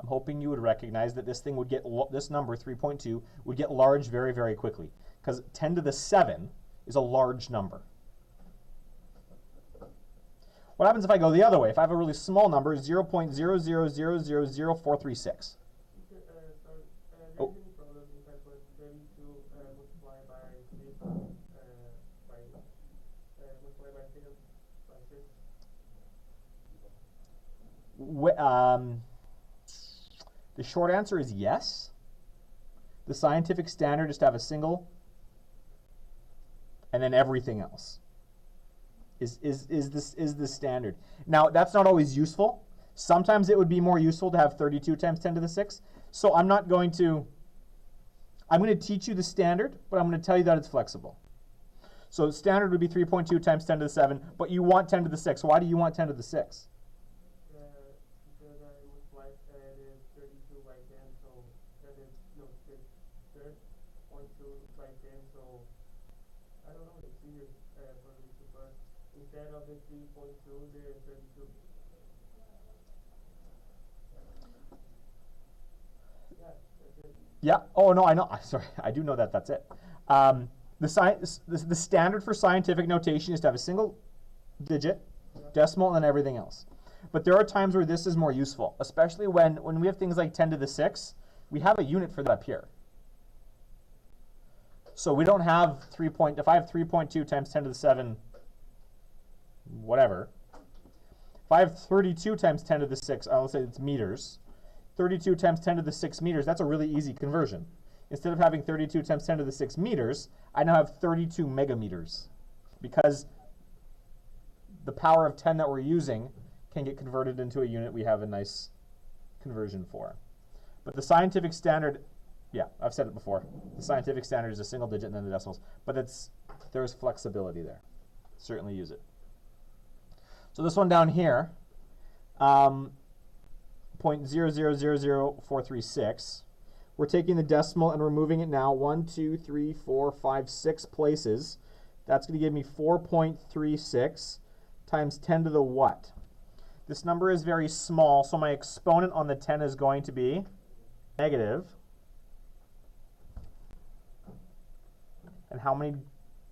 I'm hoping you would recognize that this thing would get, this number, 3.2, would get large very, very quickly, because 10 to the 7 is a large number. What happens if I go the other way? If I have a really small number, 0.0000436. There's any problem if I put 32 multiplied by 3 multiply by 3 by 6. The short answer is yes. The scientific standard is to have a single and then everything else is the standard. Now, that's not always useful. Sometimes it would be more useful to have 32 times 10 to the 6. So I'm going to teach you the standard, but I'm going to tell you that it's flexible. So standard would be 3.2 times 10 to the 7, but you want 10 to the 6. Why do you want 10 to the 6? Because I multiplied the 32 by 10, so that is, no, the third point 2 by 10, so I don't know, it's easier for me to put instead of the 3.2, the 32. Yeah, that's it. Yeah. Oh no, I know. Sorry, I do know that. That's it. The standard for scientific notation is to have a single digit, decimal, and then everything else. But there are times where this is more useful, especially when we have things like 10 to the 6. We have a unit for that up here. So we don't have if I have 3.2 times 10 to the 7, whatever. If I have 32 times 10 to the 6, I'll say it's meters. 32 times 10 to the 6 meters, that's a really easy conversion. Instead of having 32 times 10 to the 6 meters, I now have 32 megameters, because the power of 10 that we're using can get converted into a unit we have a nice conversion for. But the scientific standard, yeah, I've said it before, the scientific standard is a single digit and then the decimals, but there's flexibility there. Certainly use it. So this one down here, 0.0000436. We're taking the decimal and we're moving it now 1, 2, 3, 4, 5, 6 places. That's going to give me 4.36 times 10 to the what? This number is very small, so my exponent on the 10 is going to be negative. And how many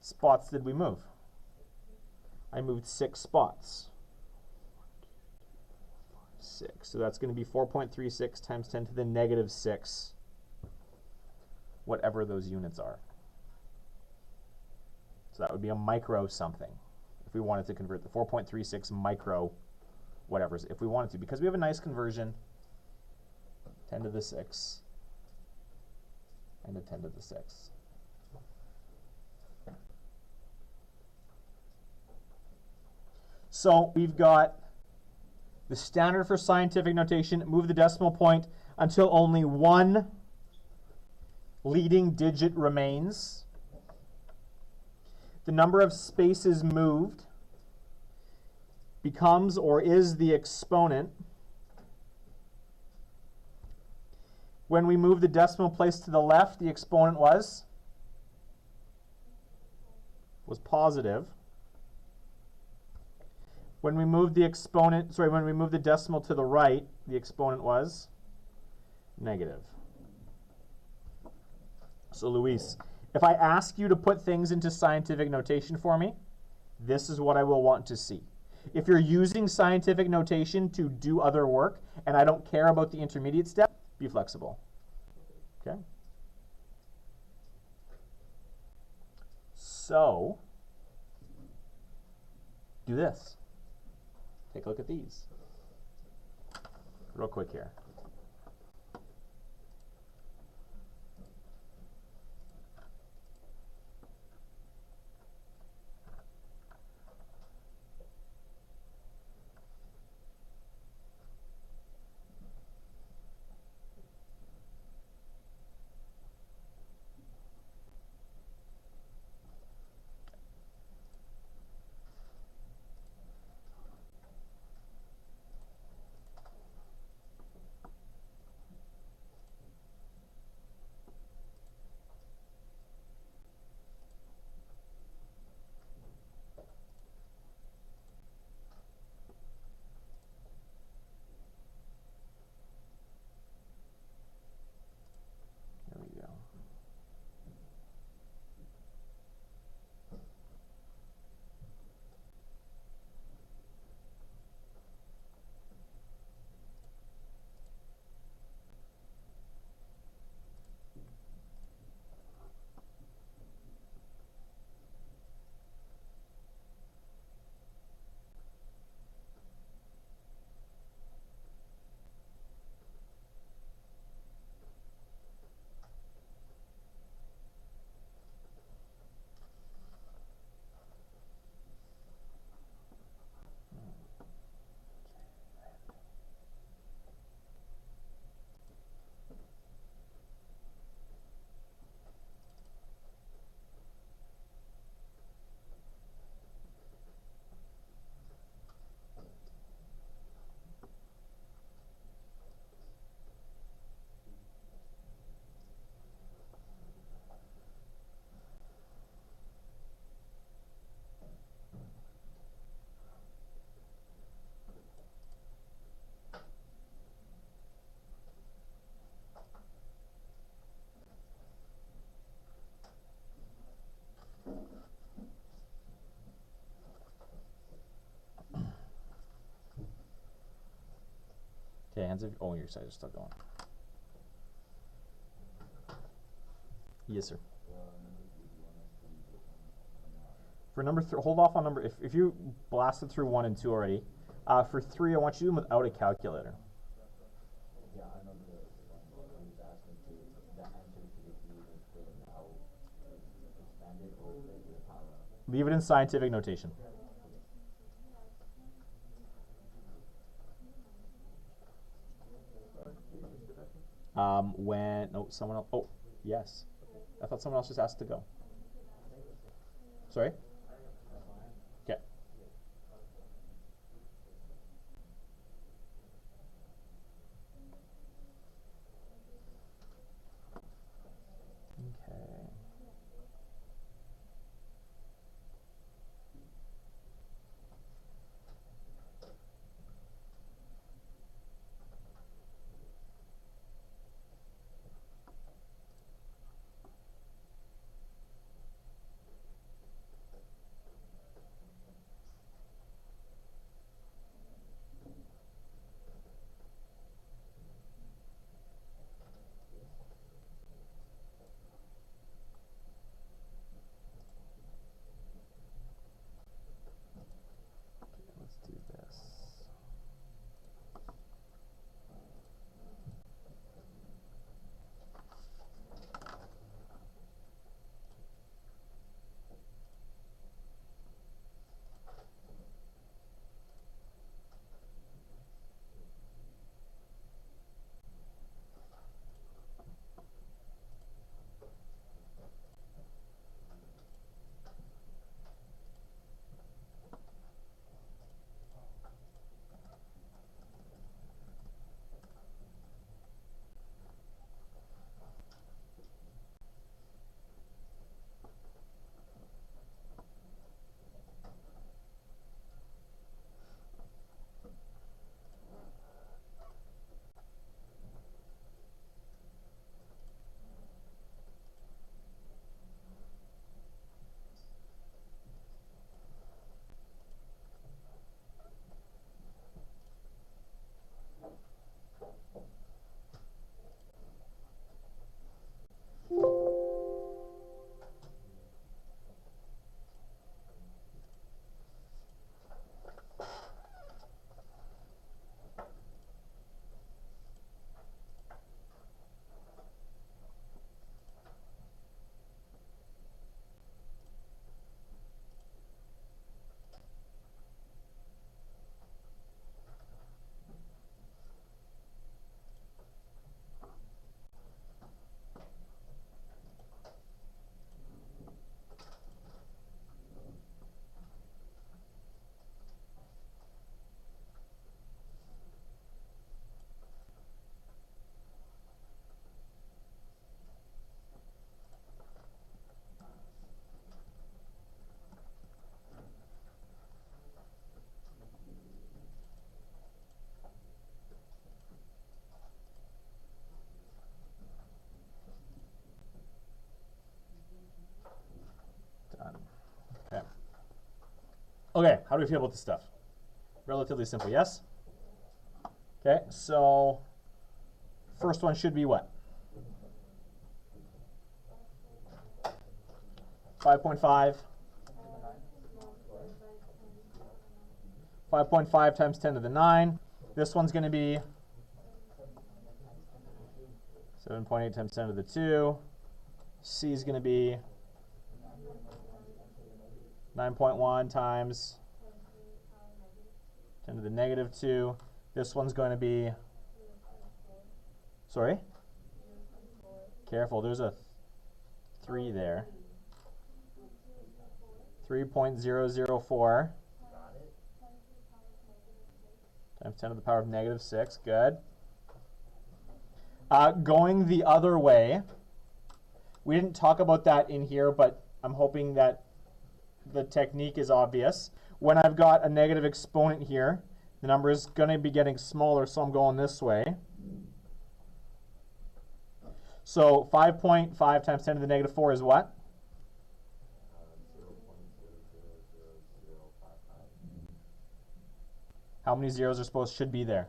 spots did we move? I moved 6 spots. 6. So that's going to be 4.36 times 10 to the negative 6, whatever those units are. So that would be a micro something if we wanted to convert the 4.36 micro whatever, if we wanted to, because we have a nice conversion, 10 to the 6 and a 10 to the 6. So we've got the standard for scientific notation, move the decimal point until only one leading digit remains. The number of spaces moved becomes or is the exponent. When we move the decimal place to the left, the exponent was positive. When we move the when we move the decimal to the right, the exponent was negative. So Luis, if I ask you to put things into scientific notation for me, this is what I will want to see. If you're using scientific notation to do other work and I don't care about the intermediate step, be flexible. Okay? So, do this. Take a look at these. Real quick here. hands of, oh, your side is still going. Yes, sir. For number 3, hold off on number, if you blasted through 1 and 2 already, for 3, I want you to do them without a calculator. Yeah, I know the one I was asking to the answer to the even thing how expanded or the power. Leave it in scientific notation. No, someone else, oh, yes. I thought someone else just asked to go. Sorry? Okay. Okay. Let's do this. Done. Okay. Okay, how do we feel about this stuff? Relatively simple, yes? Okay, so first one should be what? 5.5. 5.5 times 10 to the 9. This one's going to be 7.8 times 10 to the 2. C is going to be 9.1 times 10 to the negative 2. This one's going to be, sorry? Careful, there's a 3 there. 3.004 times 10 to the power of negative 6. Good. Going the other way, we didn't talk about that in here, but I'm hoping that the technique is obvious. When I've got a negative exponent here, the number is going to be getting smaller, so I'm going this way. So 5.5 times 10 to the negative 4 is what? 0.00055. How many zeros should be there?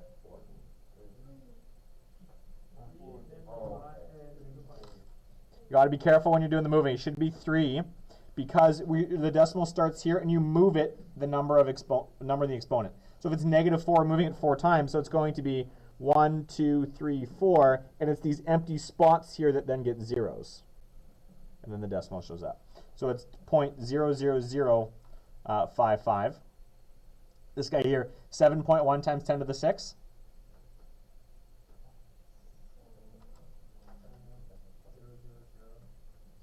Got to be careful when you're doing the moving. It should be 3 because the decimal starts here and you move it the number of the exponent. So if it's -4, we're moving it 4 times, so it's going to be 1, 2, 3, 4, and it's these empty spots here that then get zeros. And then the decimal shows up. So it's 0.00055. This guy here, 7.1 times 10 to the 6.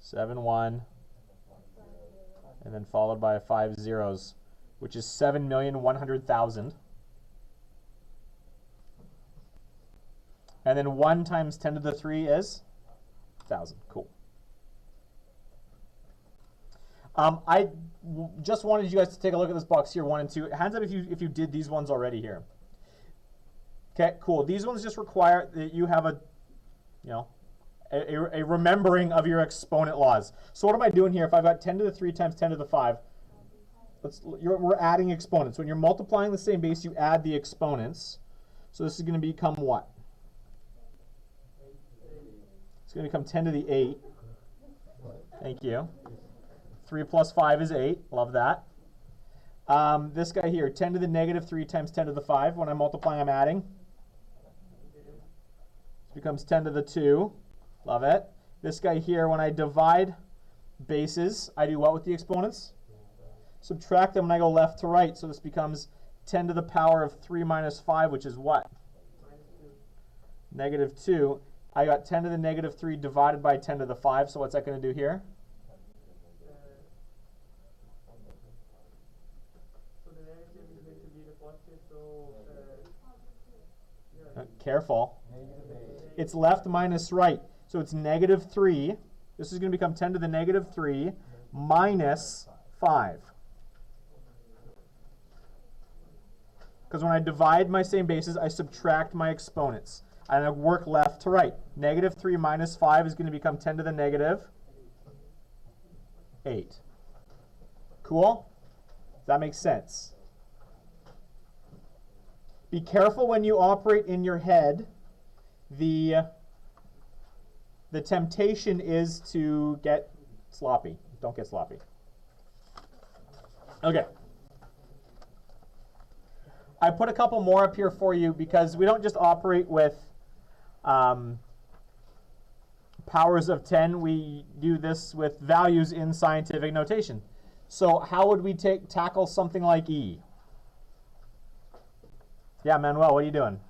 7, 1, and then followed by 5 zeros, which is 7,100,000. And then 1 times 10 to the 3 is 1,000. Cool. Just wanted you guys to take a look at this box here, 1 and 2. Hands up if you did these ones already here. Okay, cool. These ones just require that you have a remembering of your exponent laws. So what am I doing here? If I've got 10 to the 3 times 10 to the 5, we're adding exponents. When you're multiplying the same base, you add the exponents. So this is going to become what? It's going to become 10 to the 8. Thank you. 3 plus 5 is 8. Love that. This guy here, 10 to the -3 times 10 to the 5. When I'm multiplying, I'm adding. This becomes 10 to the 2. Love it. This guy here, when I divide bases, I do what with the exponents? Subtract them when I go left to right. So this becomes 10 to the power of 3 minus 5, which is what? -2. I got 10 to the -3 divided by 10 to the 5. So what's that going to do here? So the negative is going to be the positive, so careful. It's left minus right. So it's -3. This is going to become 10 to the -3 minus 5. Because when I divide my same bases, I subtract my exponents. And I work left to right. -3 minus 5 is going to become 10 to the -8. Cool? Does that make sense? Be careful when you operate in your head. The temptation is to get sloppy. Don't get sloppy. Okay. I put a couple more up here for you because we don't just operate with powers of 10. We do this with values in scientific notation. So how would we tackle something like E? Yeah, Manuel, what are you doing? You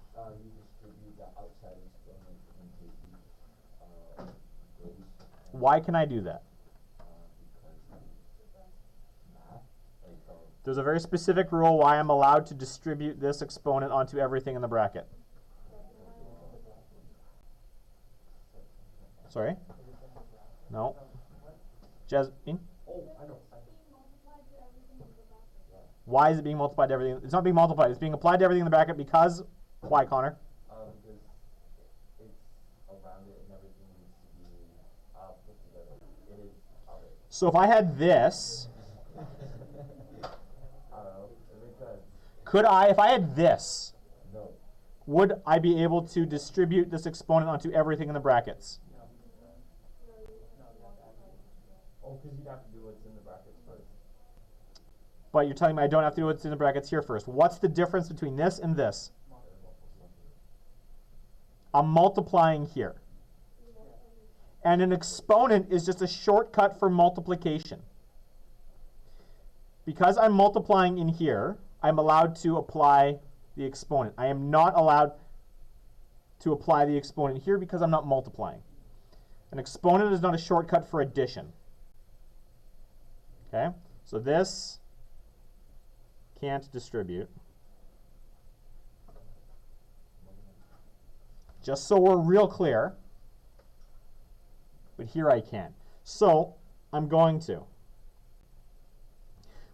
distribute the outside exponent into each base. Why can I do that? Because math, There's a very specific rule why I'm allowed to distribute this exponent onto everything in the bracket. Sorry? No. Jasmine? Why is it being multiplied to everything? It's not being multiplied. It's being applied to everything in the bracket because... Why, Connor? because it's around it and everything needs to be put together. It is out of it. So if I had this, I don't know. Because if I had this, no. would I be able to distribute this exponent onto everything in the brackets? Oh, because you'd have to do what's in the brackets first. But you're telling me I don't have to do what's in the brackets here first. What's the difference between this and this? I'm multiplying here. And an exponent is just a shortcut for multiplication. Because I'm multiplying in here, I'm allowed to apply the exponent. I am not allowed to apply the exponent here because I'm not multiplying. An exponent is not a shortcut for addition. Okay? So this can't distribute. Just so we're real clear. But here I can. So I'm going to.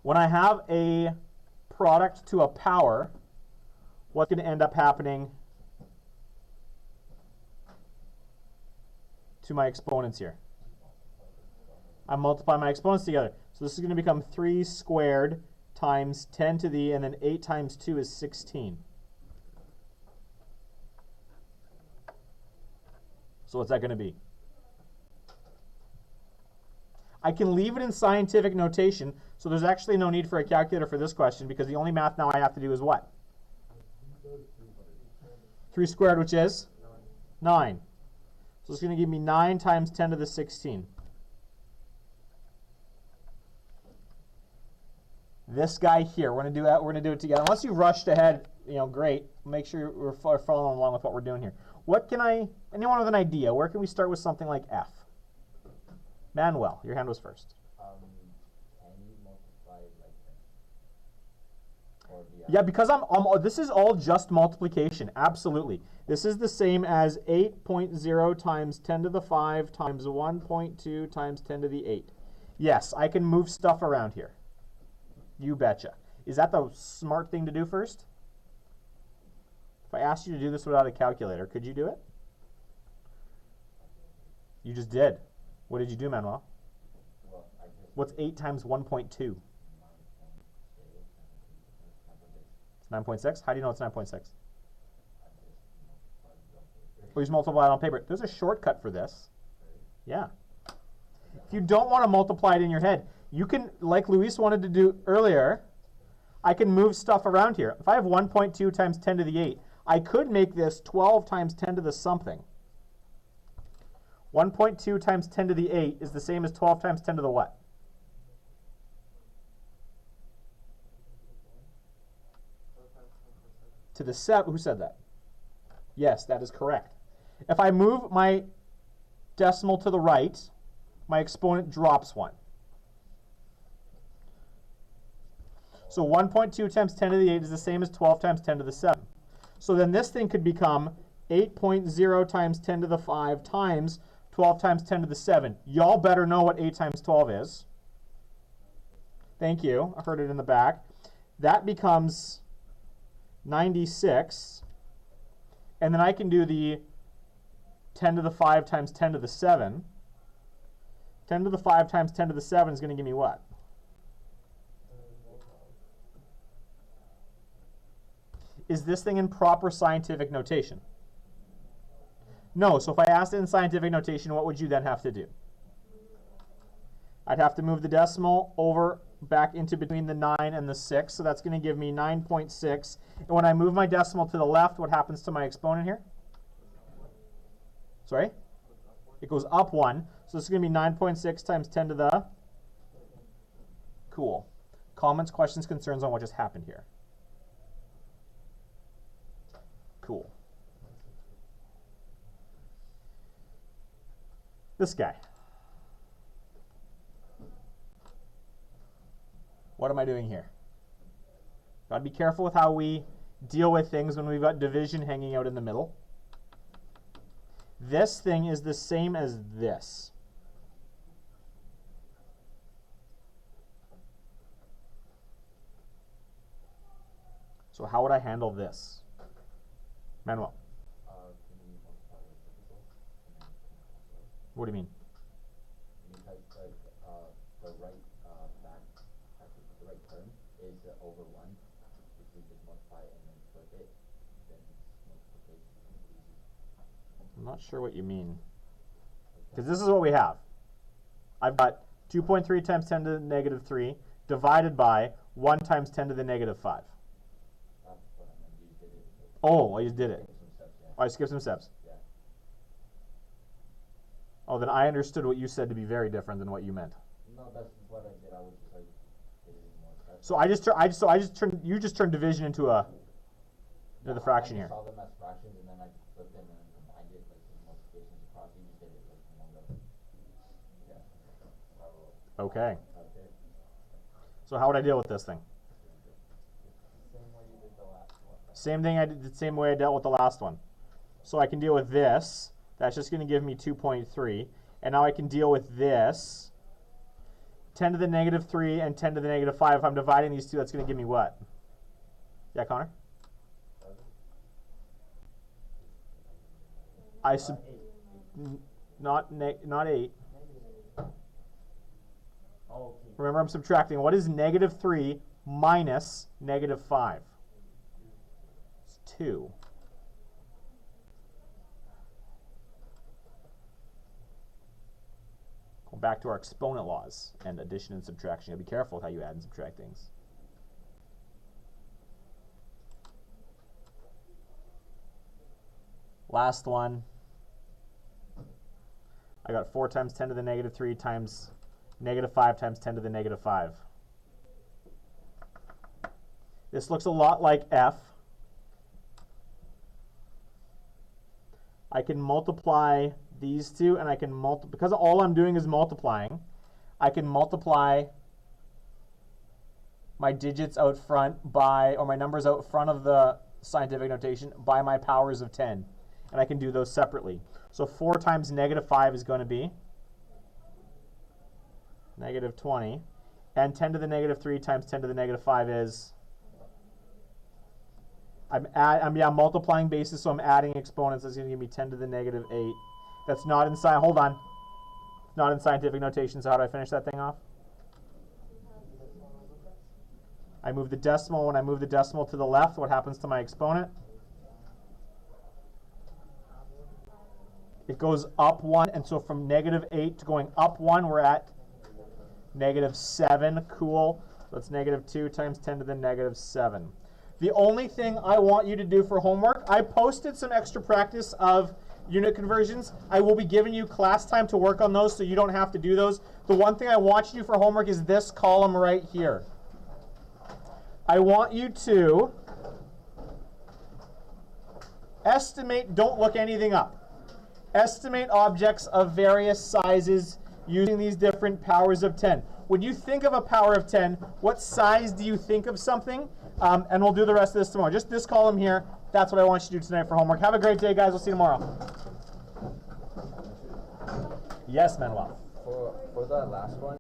When I have a product to a power, what's going to end up happening to my exponents here? I multiply my exponents together. So this is going to become 3 squared times 10 to the, and then 8 times 2 is 16. So what's that going to be? I can leave it in scientific notation, so there's actually no need for a calculator for this question because the only math now I have to do is what? 3 squared, which is? 9. So it's going to give me 9 times 10 to the 16. This guy here, we're going to do that. We're going to do it together. Unless you rushed ahead, great. Make sure we're following along with what we're doing here. Anyone with an idea? Where can we start with something like F? Manuel, your hand was first. Can you multiply it like that? Or the Yeah, because this is all just multiplication. Absolutely. This is the same as 8.0 times 10 to the 5 times 1.2 times 10 to the 8. Yes, I can move stuff around here. You betcha. Is that the smart thing to do first? If I asked you to do this without a calculator, could you do it? You just did. What did you do, Manuel? Well, I just What's 8 times 1.2? It's 9.6. How do you know it's 9.6? Oh, you just multiply it on paper. There's a shortcut for this. Yeah. If you don't want to multiply it in your head, you can, like Luis wanted to do earlier, I can move stuff around here. If I have 1.2 times 10 to the 8, I could make this 12 times 10 to the something. 1.2 times 10 to the 8 is the same as 12 times 10 to the what? To the 7. Who said that? Yes, that is correct. If I move my decimal to the right, my exponent drops 1. So 1.2 times 10 to the 8 is the same as 12 times 10 to the 7. So then this thing could become 8.0 times 10 to the 5 times 12 times 10 to the 7. Y'all better know what 8 times 12 is. Thank you. I heard it in the back. That becomes 96. And then I can do the 10 to the 5 times 10 to the 7. 10 to the 5 times 10 to the 7 is going to give me what? Is this thing in proper scientific notation? No. So if I asked it in scientific notation, what would you then have to do? I'd have to move the decimal over back into between the 9 and the 6. So that's going to give me 9.6. And when I move my decimal to the left, what happens to my exponent here? Sorry? It goes up 1. So this is going to be 9.6 times 10 to the... Cool. Comments, questions, concerns on what just happened here? Cool. This guy. What am I doing here? Got to be careful with how we deal with things when we've got division hanging out in the middle. This thing is the same as this. So how would I handle this? Manuel. can you multiply it with the What do you mean? Because the right back, actually the right term is over 1. If you just multiply it and then flip it, then multiplication is easy. I'm not sure what you mean. Because this is what we have. I've got 2.3 times 10 to the negative 3 divided by 1 times 10 to the negative 5. That's what I meant. You did it. Oh, I just did it. Some steps, yeah. Oh, I skipped some steps. Yeah. Oh, then I understood what you said to be very different than what you meant. No, that's what I did. I was just like, did it more steps. So you just turned division into the fraction I here. saw them as fractions and then I just flipped them and then combined it like the multiplications across. You just did it like in one go. Yeah. Okay. Okay. So how would I deal with this thing? Same way you did the last one. Same thing I did the same way I dealt with the last one. So I can deal with this. That's just going to give me 2.3. And now I can deal with this. 10 to the negative 3 and 10 to the negative 5. If I'm dividing these two, that's going to give me what? Yeah, Connor? Not 8. Oh, okay. Remember, I'm subtracting. What is negative 3 minus negative 5? It's 2. We're back to our exponent laws and addition and subtraction. You gotta be careful with how you add and subtract things. Last one. I got 4 times 10 to the negative 3 times negative 5 times 10 to the negative 5. This looks a lot like f. I can multiply these two, and I can because all I'm doing is multiplying, I can multiply my digits out front by, or my numbers out front of the scientific notation by my powers of 10. And I can do those separately. So 4 times negative 5 is going to be negative 20. And 10 to the negative 3 times 10 to the negative 5 is, I'm multiplying bases, so I'm adding exponents. That's going to give me 10 to the negative 8. That's not in hold on. It's not in scientific notation, so how do I finish that thing off? I move the decimal. When I move the decimal to the left, what happens to my exponent? It goes up 1, and so from negative 8 to going up 1, we're at negative 7. Cool. So it's negative 2 times 10 to the negative 7. The only thing I want you to do for homework, I posted some extra practice of unit conversions. I will be giving you class time to work on those so you don't have to do those. The one thing I want you to do for homework is this column right here. I want you to estimate, don't look anything up. Estimate objects of various sizes using these different powers of 10. When you think of a power of 10, what size do you think of something? And we'll do the rest of this tomorrow. Just this column here, that's what I want you to do tonight for homework. Have a great day, guys. We'll see you tomorrow. Yes, Manuel. For the last one,